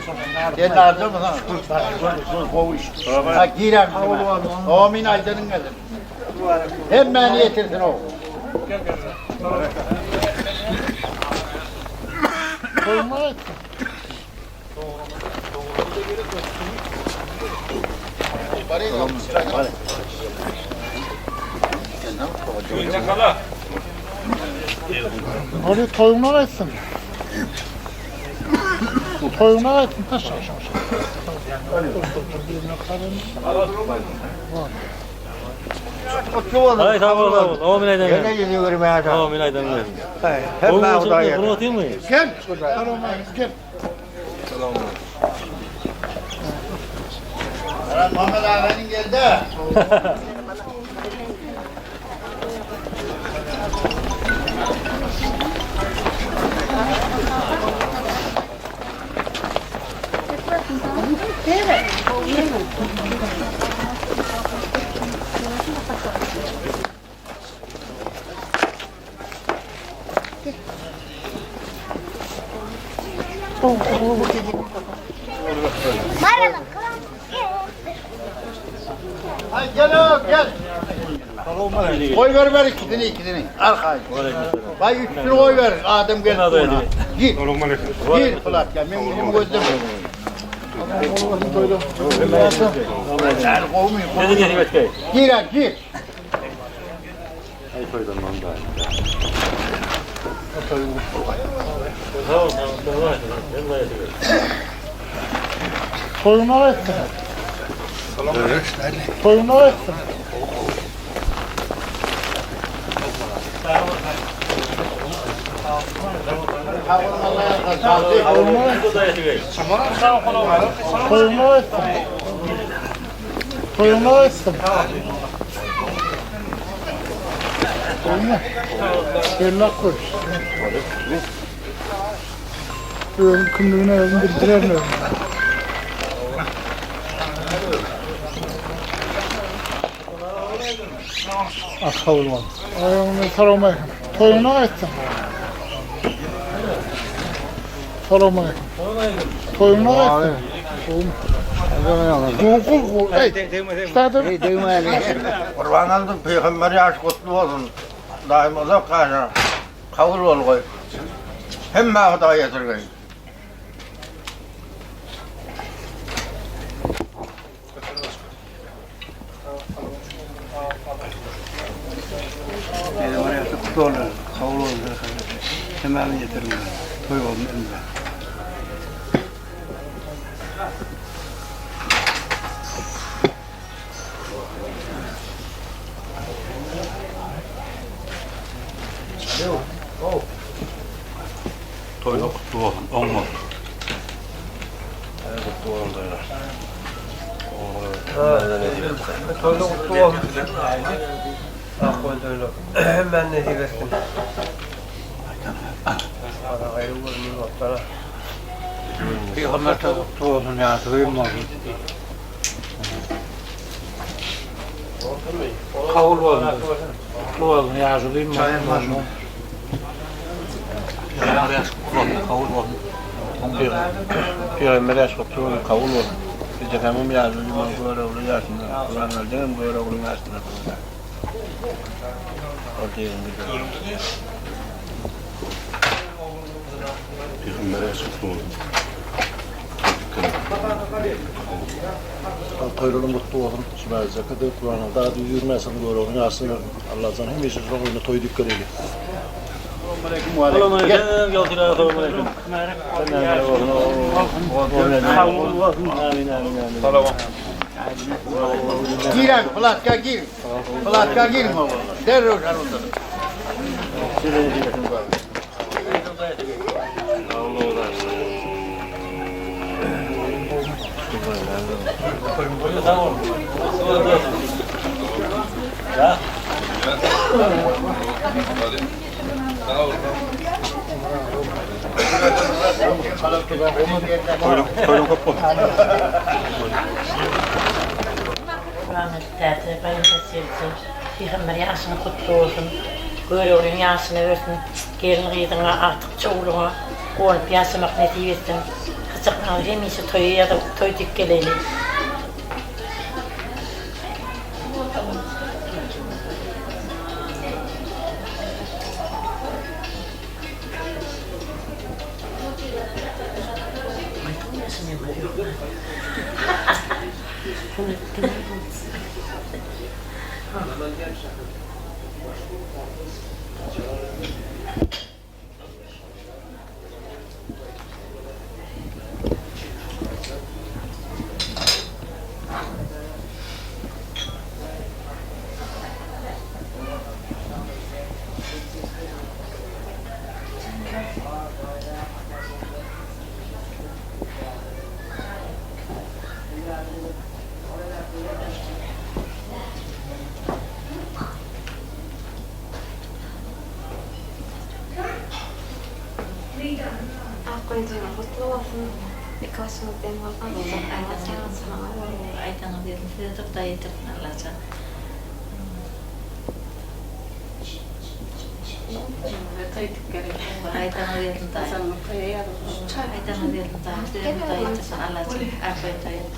Sen lazım mısın? Kovuş. Ha, giren. Amin aydanın gelin. Hemen yetirsin o. Koyma et. Oraya toyuna etsin. Toyuna etsin. Taş. Hayır tamam. Amin aydan. Gene gidiyorum ya. Amin aydan. Hep ben odaya. Bunu atayım mı? Gel. Gel. Muhammed ağabeyinin geldi. Hay gel oğlum gel. Koy ver ikisini. Arkaya. Bay üçünü koy ver. Adem gel. Git. Gir Fırat ya. Benim gözüm. Ben kovmuyum. Ne diyeyim Metkay? Gir ha gir. Ay soydan onda. Tamam. Toyuna etsin. Toyuna etsin. Toyuna etsin. Toyuna etsin. Toyuna. Bellak koy. Ölüm kımlığına yazın bildirer mi? Ah kavurma. Ayağımı sarılmayın. Toyuna etsin. Sarılmayın. Toyuna etsin. Kul. Kurban aldım peygamber yaş kutlu olsun. Daim uzak karşı. Kavul ol koy. Hem mağda getirgeyin. Benim oraya kutlu olun. Kavul olun. Hemen getirin. Toy olun. Toyda kutlu olsun. Olmaz. Kutlu olun da Toyda kutlu olsun. Akkoyda öyle. Hemen ne diyorsun? Bana gayrı vurmayın otlara. Peygamber kutlu olsun ya. Duyulmaz. Kavul olun. Kutlu olun. Yaşı duyulmaz. Peygamber yaş kutlu olun. Kavul olun. Peygamber yaş kutlu olun. Kavul olun. Biz de kamım yaşı duyulmaz. Böyle olur yaşında. Kur'an'lar canım böyle olur yaşında. Peygamber yaşıklı olsun. Toylunun mutlu olsun. Sümer zakadı Kur'an'a daha da yürümesin doğru olun. Aslında Allah'tan hem işin sonunda toy dikkat edin. Selamünaleyküm. Yolcular selamünaleyküm. Giren, Flatka gir. Flatka gir mi oğlum? Derroş anıldı. Ya. Rahmetli teyze, kayınpederim, Peygamber yaşını kutlu olsun. Görevlinin yaşını versin. Gelin kıydığına artık çoğuluğuna olup yaşamak nasip etsin. Kızıklar hemisi toyu ya da toy dikkeleyli. Koyduğuna kutlu olsun. Birkaç yıldan olsun. Aydan verin, size çok da yedim Allah'a. Aydan verin da. Aydan verin da. Size de yedim Allah'a. Afiyet olsun.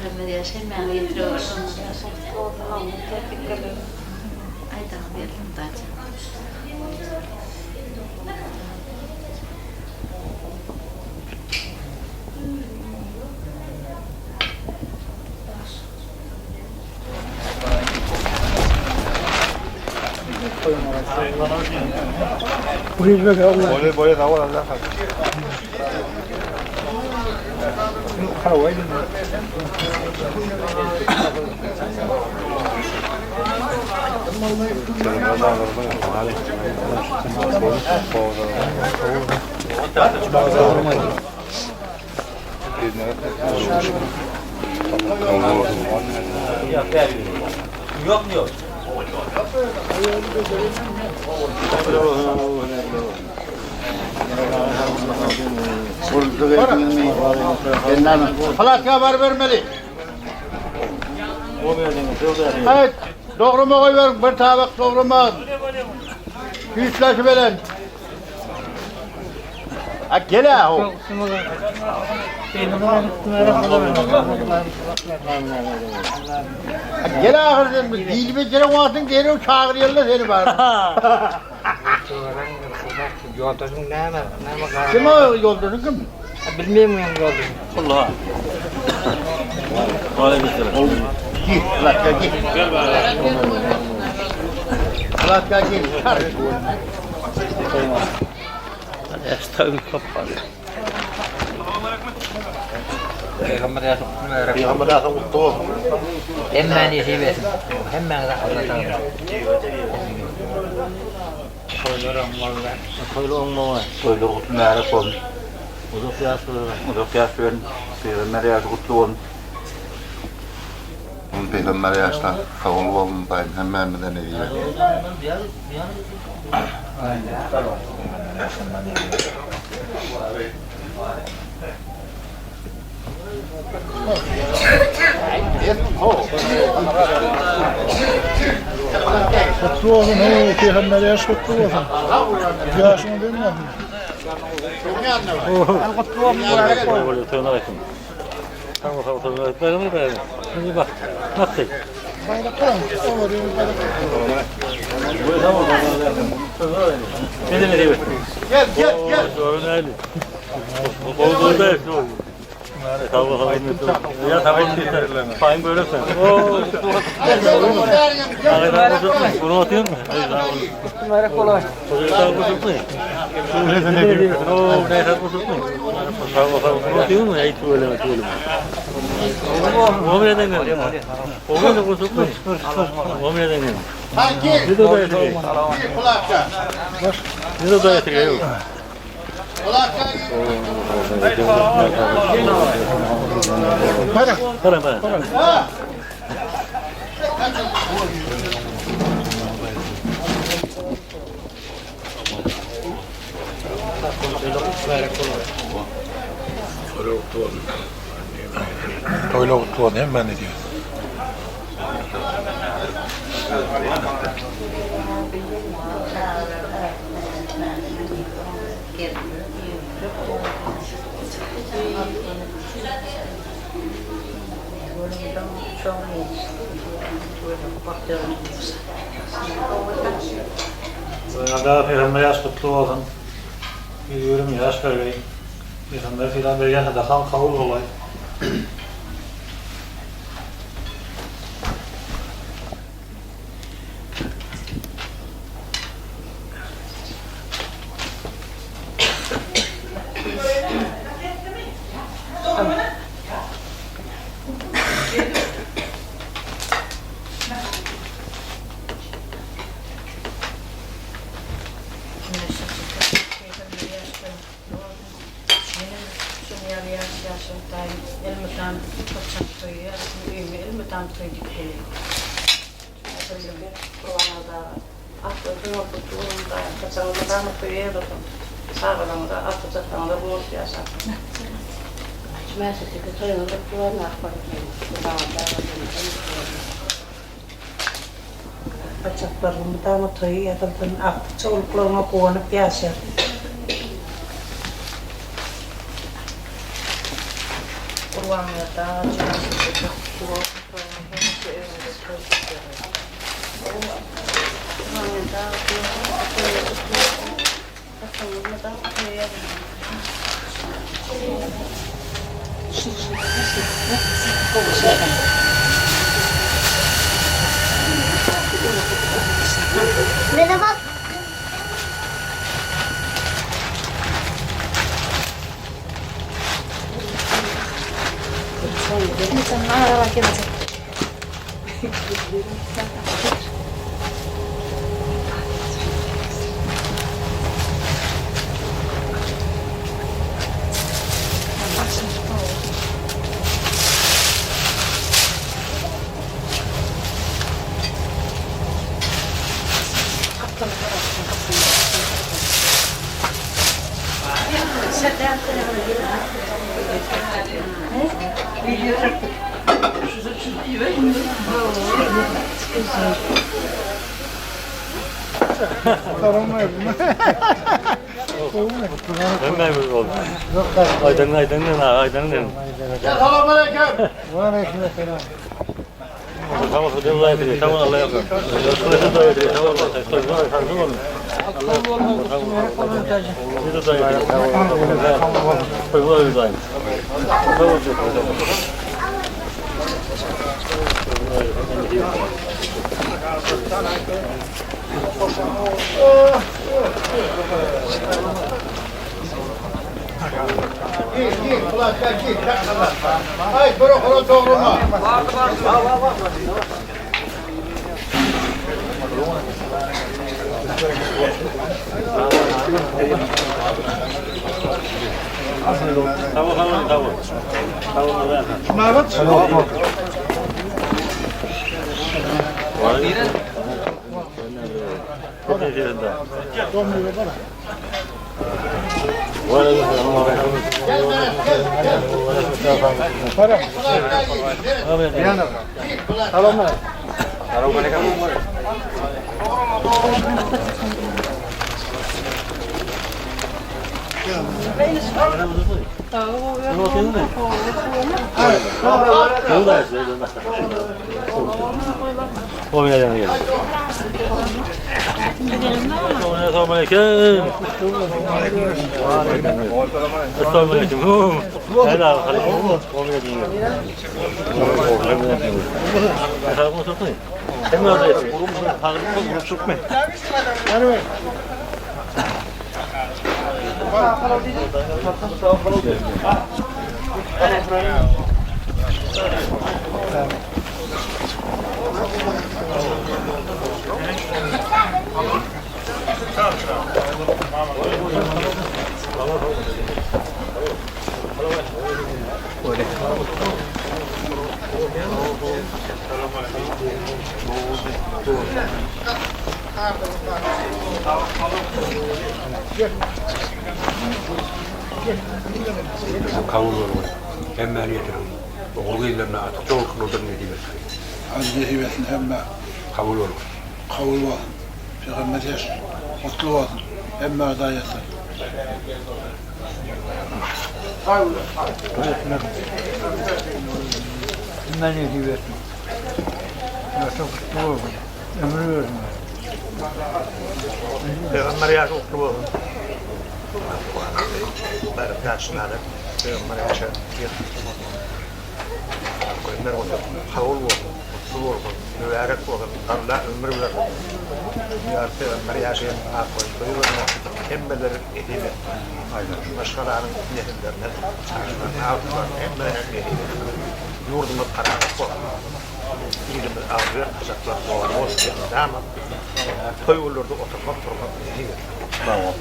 Peygamber yaşayan ben getiriyorum. Aydan verin da. Boleh tahu lah. Kau ini. Yok mu yok? Flatka haber vermeli. Evet, doğrama koy verin. Bir tabak doğrama. Yüzleşi veren. Ha gel ha o. Gel ahırdan bir dil becere vaatın derim çağırıyorlar seni bari. Yoldaşın ne var? Kim o yoldaşın kim? Bilmiyorum yani yoldaşın. Allah. Aleykümselam. Git, Flatka git. Flatka git. Estağfurullah kapalı. Peygamber yaşını Peygamber yaşını kutlu olsun. Hemen nasip etsin. Hemen Allah'tan. Toylu olma. Toylu kutlu merak olun. Uzak yaş verin. Peygamber yaşı kutlu olun. Peygamber yaşta kavulu olun dayım. Hemen mi de ne diyor? Kutlu olsun, Peygamber yaş kutlu olsun. Yaşını bilmem. Kutlu olsun. Selamünaleyküm. Tamam. Hadi bak. Nasıl? Gel Gel. Sorun öyle. Oldu da hepsi oldu. Tamam tamam. Ya tamam yeter. Payın böyle sen. Bunu atıyor mu? Bunlara kolay. Çocuklar bozuk mu? Ne diyorsun? O ne kadar bozuk mu? Tamam tamam. Bunu atıyor mu? Ey tuğle mi tuğle mi? O nereden geldi? O ne bozuk mu? O nereden geldi? Hangi? Ne de dayatıyor? Kulakça. Ne de dayatıyor? Kulakça. Para. Ha. Toyla tuğan hemen ne diyor? Burada Peygamber yaş kutlu olsun. Biliyorum yaş vermeyin. Peygamber filan vergen de kan kavul olay. Bacaklarım pertama toy atıldan ak çoluklarıma kovanıp yaşar. Kurban yatağı açıyor. Merhaba. Sen araba gelecek. Hemen oldu. Aydın'ın. Selamünaleyküm. Tamam, Allah'a emanet. Tamam, Allah'a emanet. Git, kulakça git. Hayır, bırak onu doğrulma. Var. Assalamualaikum. Assalamualaikum. Kavulur var. Emniyetler. Oğullarına artık çok nurdan ne diyor? Hazreti Hüvetin hemme Kavulur. kavul var. Peygamber yaş, mutlu olsun. Hemme adayetler. Hemen ne diyorsun? Yaşa kutlu olsun. Ömrü versin. Peygamber yaş mutlu olsun. Barık yaşlanır. Peygamber yaşa. Koyunlar olsun. Kavul olsun. Mutlu olsun. Mübarek olsun. Allah ömrü versin. Ya Peygamber yaşayan akıl. Koyunlar hemmeleri edilir. Başkalarının nehirlerine aldılar. Hemmeleri edilir. Yurdumuz karanlık olsun. İlimiz ağrıyor. Kazaklar doğru olsun. Ama toy olurdu oturmak durmak edilir. Tamam.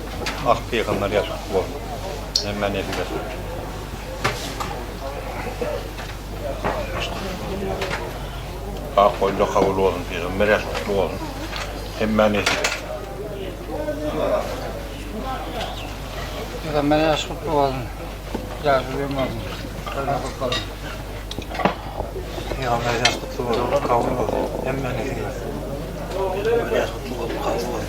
Ah peygamber yaş mutlu olsun. Hemen edilir. Koyunda kavul olsun. Peygamber yaş mutlu olsun. Hemen edilir. Peygamber yaş kutlu olsun. Yazılıyor olsun. Öyle bakalım. Peygamber yaş kutlu olsun. Kavul olsun. Hemen edilir. Peygamber yaş kutlu olsun. Kavul olsun.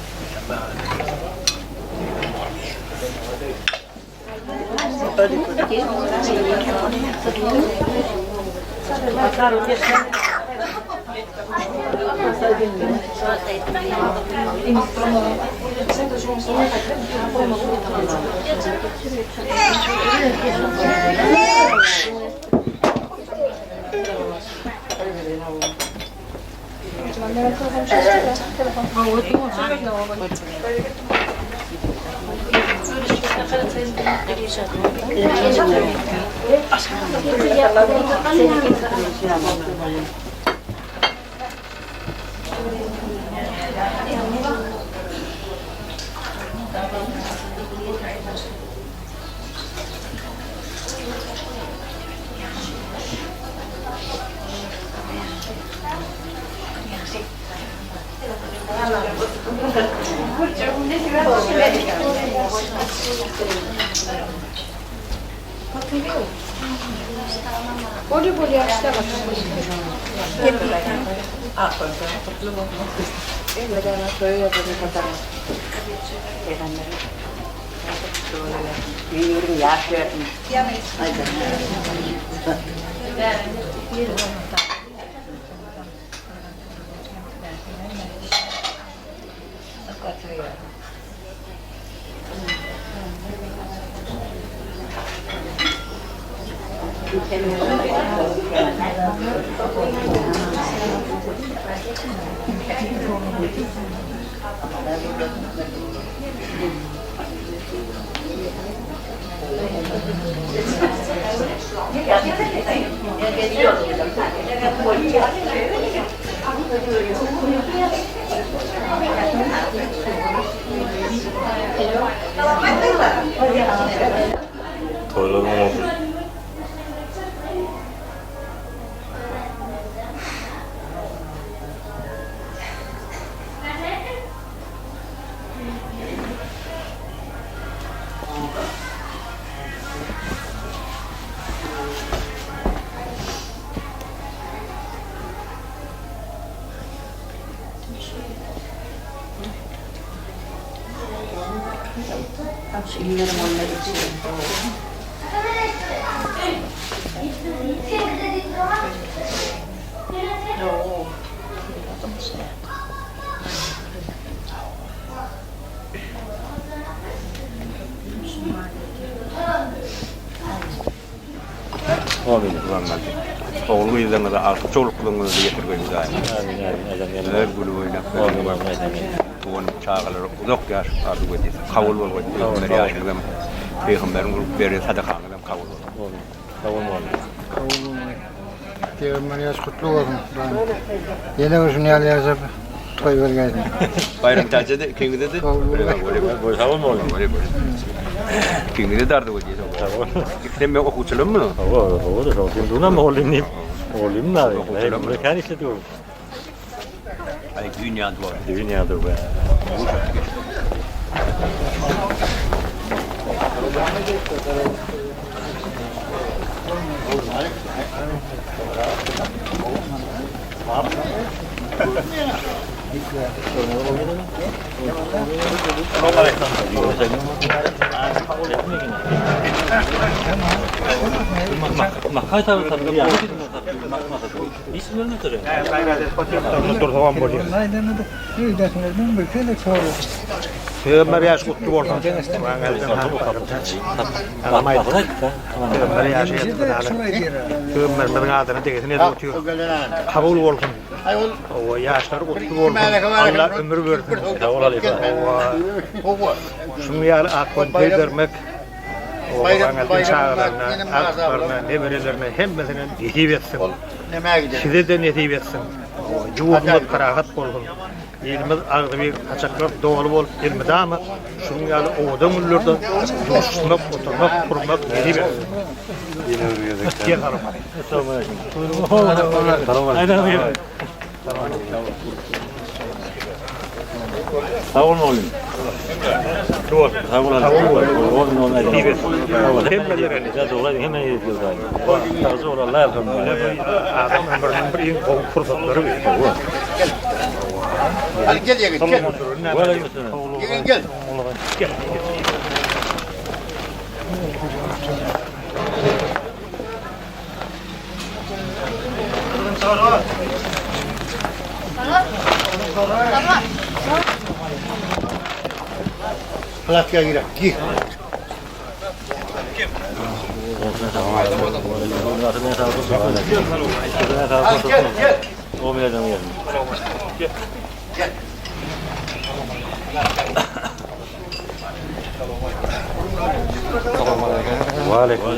Boleh aksa Apa itu? Bagaimana saya dari kota? Ini ya sih. Toylarım olsun. İnlerim onları için. Yok. Olabilir kullanmadı. Oğlu yüzden de artık çoluk kullanmadı getirgeniz aynı. Evet, bunu oynap. Tuğun çağırır, uzak yaş artık ödedi. Kavul bol ödedi. Peygamber yaşlıgam. Peygamberin ulup beri sadakanlıgam kavul bol. Kavul bol. Peygamber yaş kutlu olsun. Yine uzun yal yazıp toy vergeydin. Bayram tacıda kingi dedi. Kavul bol. Kingi de dardı ödedi. Sen ben okuçulum mu? Kavul. Duna mı olayım? Olayım da. Mekan işte diyorum. Ay dünya duvar. Dünya duvar. Makay tabii tabii ya. İsmini ne türü? Peygamber yaş kutlu olsun. Peygamber yaş Peygamberin adını değilsin tutuyor. Kabul olsun. O yaşlar kutlu olsun. Allah ömür versin. Şunu yal akban peydermek. O anlatın çağlarına, akbarına, neberelerine hemmesine nesip etsin. Size de nesip etsin. Cuğumuz karahat olsun. Elimiz ağzı bir kaçaklar doğalı bol. Elimiz ama şunun yalı oğudan ullurda duruşmak, oturmak, kurmak nesip etsin. Yine ürüyorduk. Gel hanım. Kavul mu olayım? Doğru. Kavul olayım. Nesip etsin. Hemmelerine. Zaten olayım hemen yetiyor zaten. Tavsiye olur Allah yapalım. Adam ömrünün bir fırsatları veriyor. Hadi gel gel gel. Gel gel. Gel. Palatka girer. Gir. Gel gel. O bile canım Gel. Gel. Waalaikum.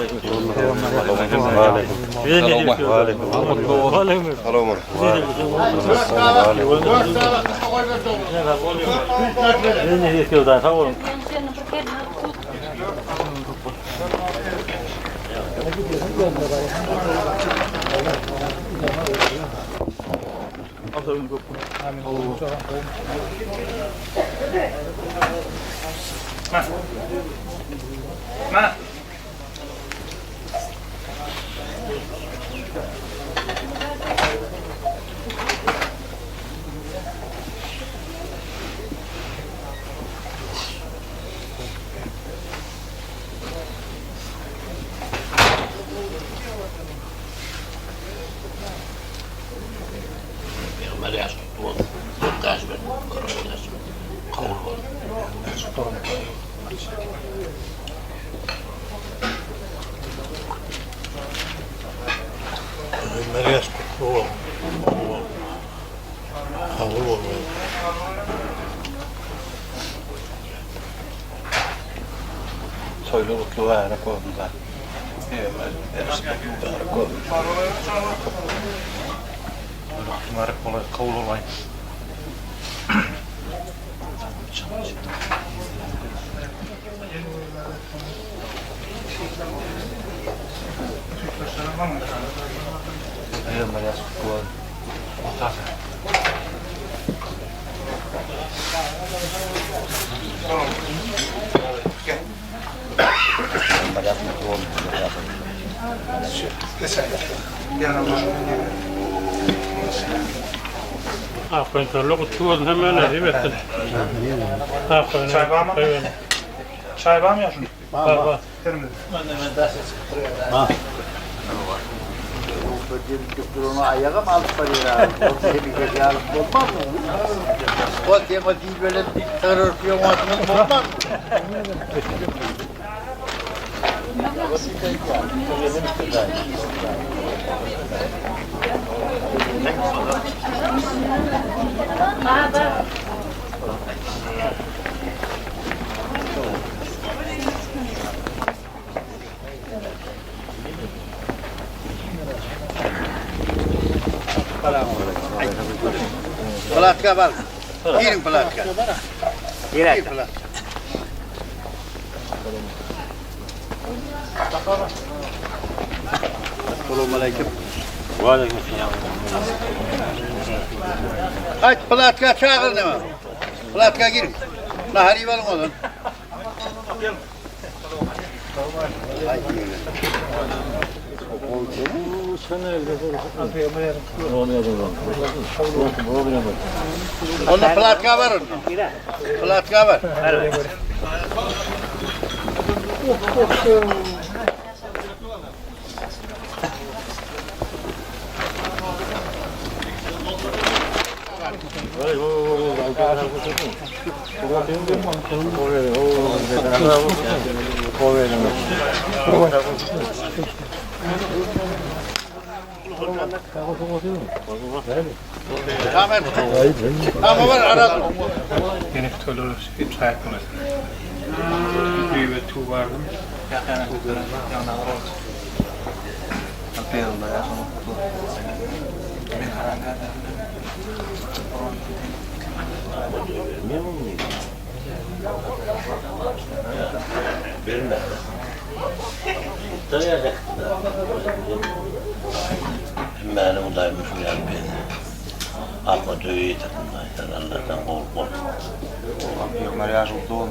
Soylu mutlu var konuda. Mark mola kavul olayım. Peygamber yaş kutlu olsun. Aferin körlü kutlu olsun hemen nasip etsin. Aferin. Çay var mı ya şunu? Var. Terimli. Ha. Onu ayağa mı alıp parayla? O bir gece alıp olmaz mı? O tema değil böyle terör piyamasının olmaz mı? Palatka var. Girin palatka. Girin palatka. Selamünaleyküm. Aleykümselam. Aç palatka çağırın hemen. Palatka girin. Nahari var oğlum. Onda palatka var onda. Palatka var. Tamam. Tamam var aradım. Yine tolur çay konusu. Bir ve tu vardı. Yani bu da yana var. Apel da ya. Benim Dayanak. Benim odaymış yani beni. Akma dövüyü takımdaydı. Allah'tan korkma. Yok mariaj oldu.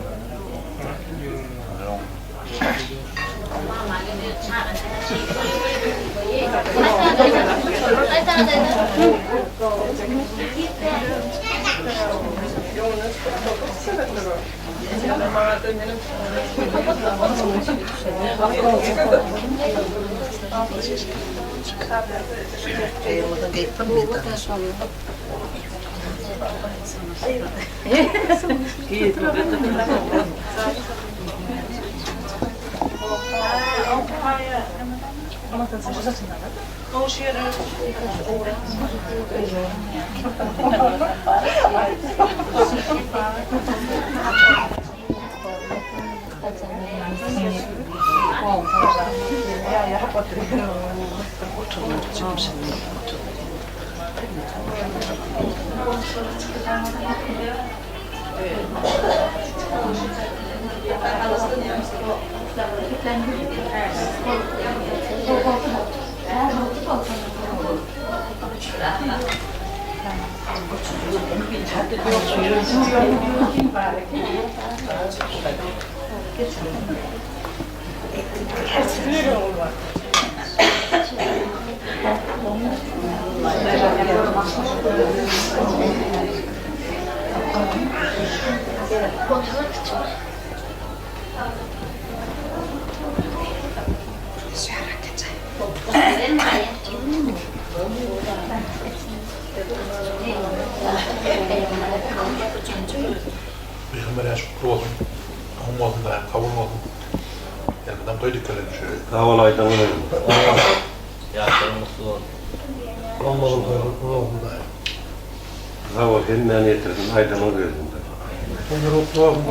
Peygamber aşk kutlu olsun. Ahum olsun da kabul olsun. Yani bundan doy dikkat edin şöyle. Sağ ol Aydan Hanım. Ya sen mutlu ol. Allah'ım kutlu olsun da. Sağ ol, hem ben getirdim, Aydan'a verdim de. Onur mutlu olsun.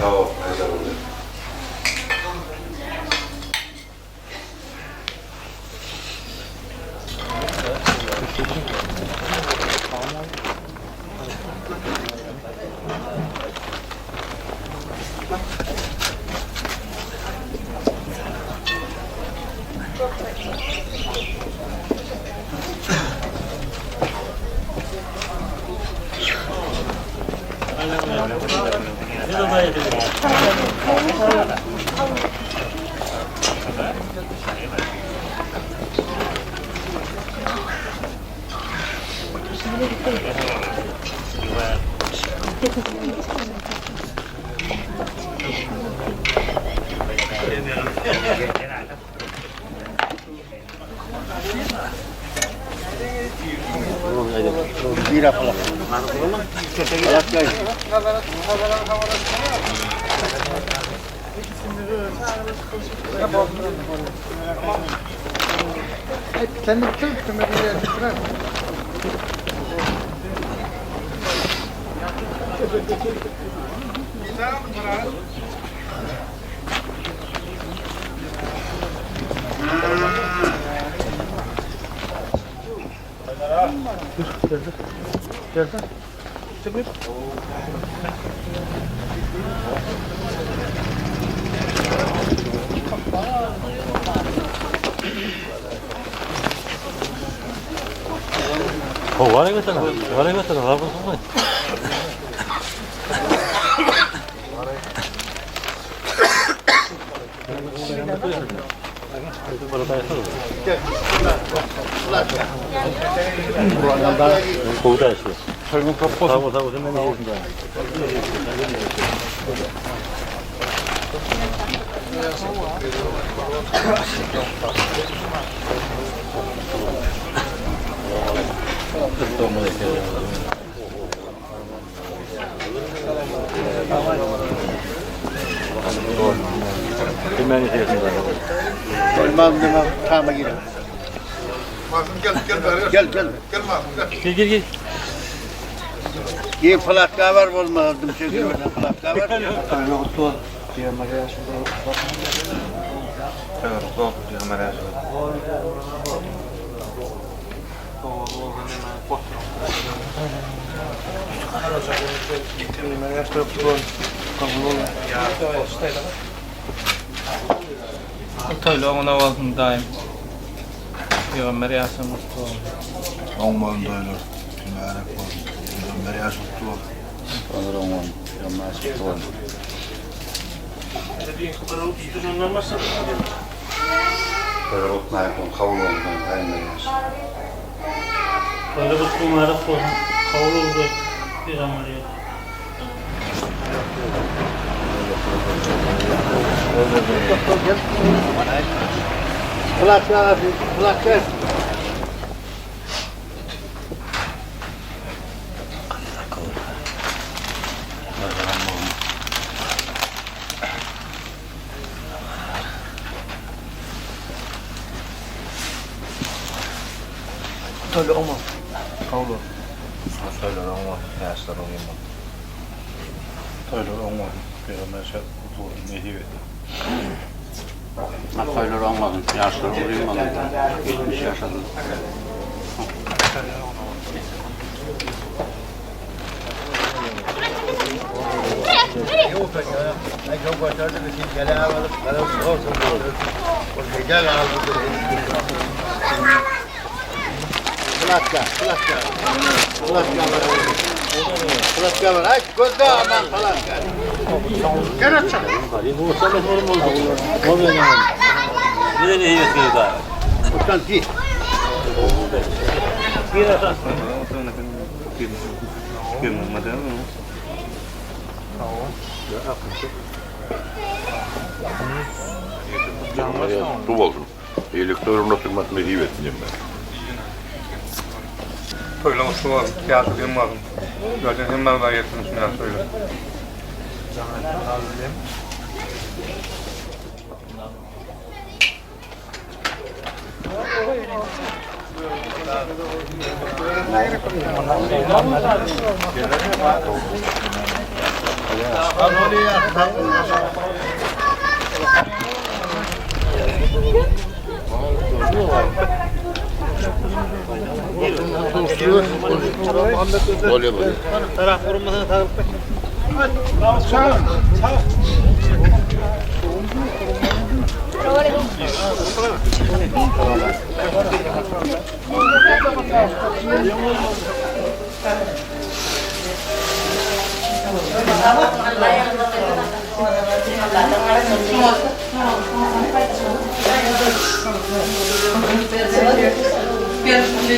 Sağ ol, Aydan'a verdim. Bira falan. Sen de tutun, Var evet ana. Var evet ana. Var mı? Kovuda işte. Tamam tamam sen ne yiyorsun daha? Bilmem ne diyorsun daha. Bilmem tamam gidelim. Gel. Gel. Ye plaka var olmadım çekiyorum plaka var. Yoktu. Diye Maria şurada. Evet, doğru diye Maria şurada. Toylu ona olsun daim. Peygamber Yasin Mustafa. Olmadı öyle. Merak var. Maria tuttu. Olur olmaz. Peygamber tuttu. Böyle oturmaya kavul oldu. Böyle bu kumara koyun. Kavuruldu. Bir ameliyat. Plaka. Toylu olmaz. Kavlu. Toylu olmaz. Yaşlar olayım ben. Toylu olmaz. Peygamber tuttu. Nehi ve. Toylu olmadım. Yaşlı olayım ben. 70 yaşadım. Plaka var. Aç gözde aman plaka. Gel aç. Bu sabah normal oldu. Olmuyor yani. Bir de ne yiyorsunuz daha? Utan ki. Bir asas. Tu olsun. Elektroonuna tırmat mehi vetmeyeceğim ben. Toylu olsun var. Tiyatro diyeyim var. Zaten hemen var yetmiş milyar söyle. Böyle. Taraf vurmasına taraf. Первый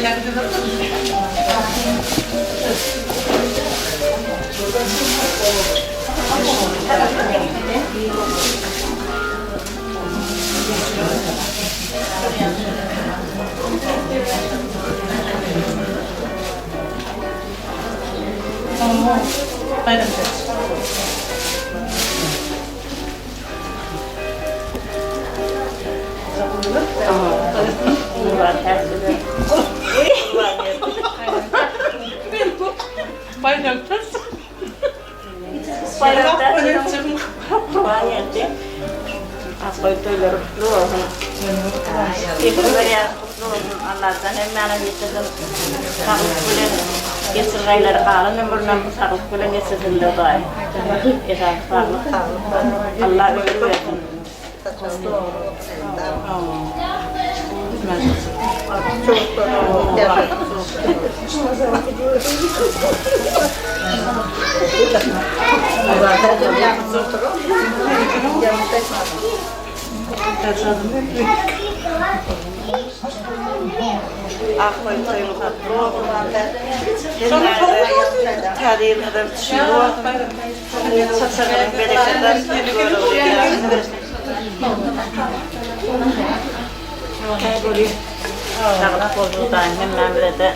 Allah'tan emmana getirdim. Sağlık bilen geçirgaylar ağlanın burnundan sağlık bilen geçirdiler dahi. Esas sağlık. Allah ömür versin. Akkoy toyulgat tarihinden çıkıyor. Saçlarının bereketinden sağlık bozuldan hemen de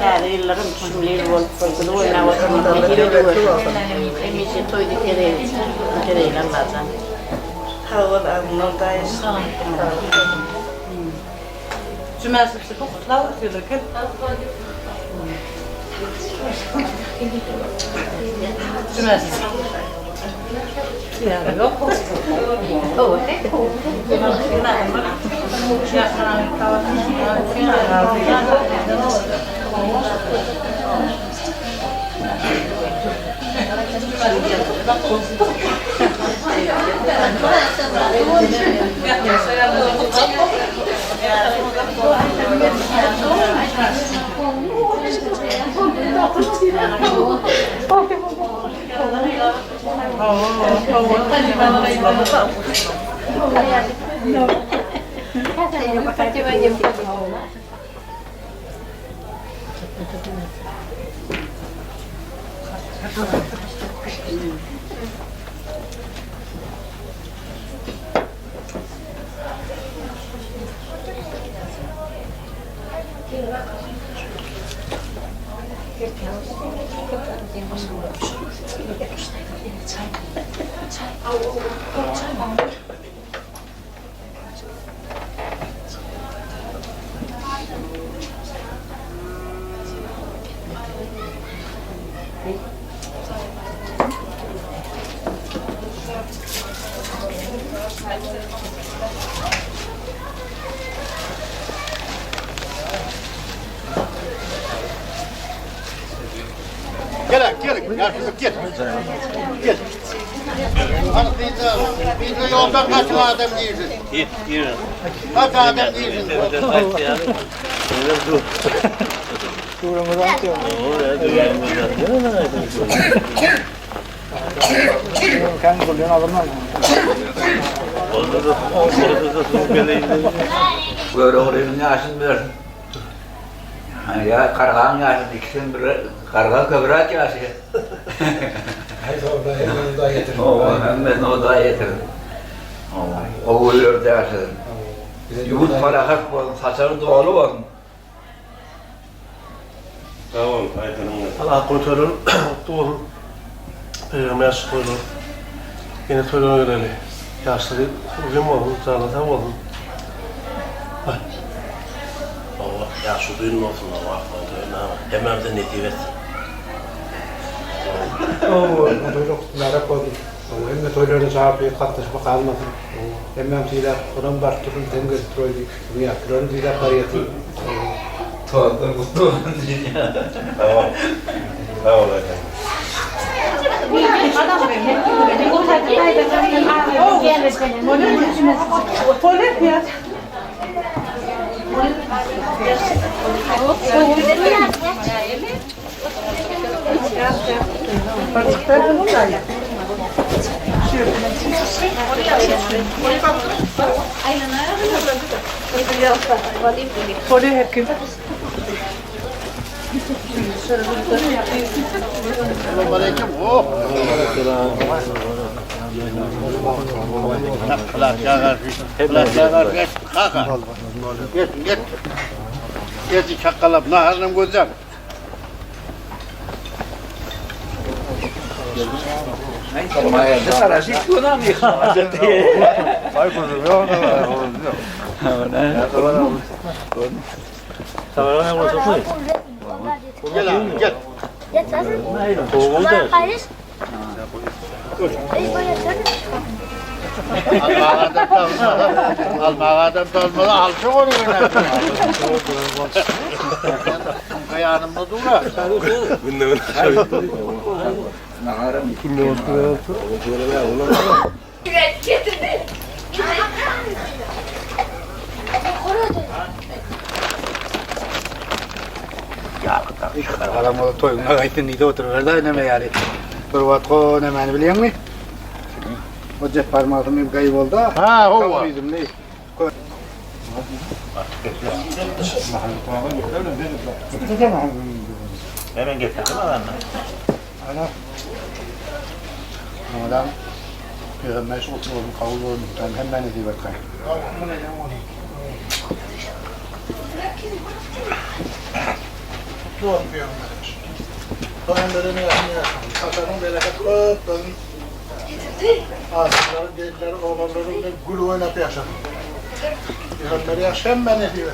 her yılların şimdilik olup koyduğu oynavasını biliyor. Emişi toydu kereyle bazen. Havalı anlatayız. Cümlesi bu kutlar diyorlar ki. Cümlesi. Ya yok. Oh, ne? Gel, gel. Gel. Hani biz de yoldan kaç adam değilsin. Yürü. Kaç adam değilsin. Kan kullan adamlar. Böyle oraya yaşın bir. Ya kargan yaşın ikisinin biri kargan kıvrak yaşı. Hemen odaya getirdim. Hemen odaya getirdim. O ölürdü yaşadım. Yumurt falakat bu, saçları doğalı var. Tamam, Allah kurtarır, doğru. Peygamber soylu. Yine soyluğuna göre yaşlı uzun olun, canlıdan olun. Allah yaşlı duyun olsun Allah kurtarır. Hemen de netivet. Toyluk merak oldu. Hem de toyluğuna cevap katlaşma kalmasın. Hemen şeyler onun başturun denge troydu. Dünya kron şeyler kariyatı. Tuğdur mutlu olun dünya. Tamam. Tamam efendim. Boleh, Selamünaleyküm. Oh. Kılaç yağar. Kılaç yağar. Geç. Kalk. Geç. Geç. Geç çakalap. Naharım güzel. Ne sarası istiyorlar mı? Ay kuzum yok da. Tamam, ne olursa koy. Gel abi gel. Almağadan dalmalı alçak oluyor. Yanımda durma. Getirdi. Kalam o toyuna gaytin nide oturuverdi neme yani. Bir vatko nemeni biliyor musun? O cep parmağım hep kayıp oldu. Ha o var. Hemen getirdim adamla. Ana. Adam Peygamber oturuyorum kavul olmuş. Ben hemen edeyim bakayım. Doğru Peygamber. Peygamber'in yaşını kasanın bereket öptün. Ağzıların, delileri, oğlanların gül oynatı yaşadım. Peygamber yaşayan ben ediyor.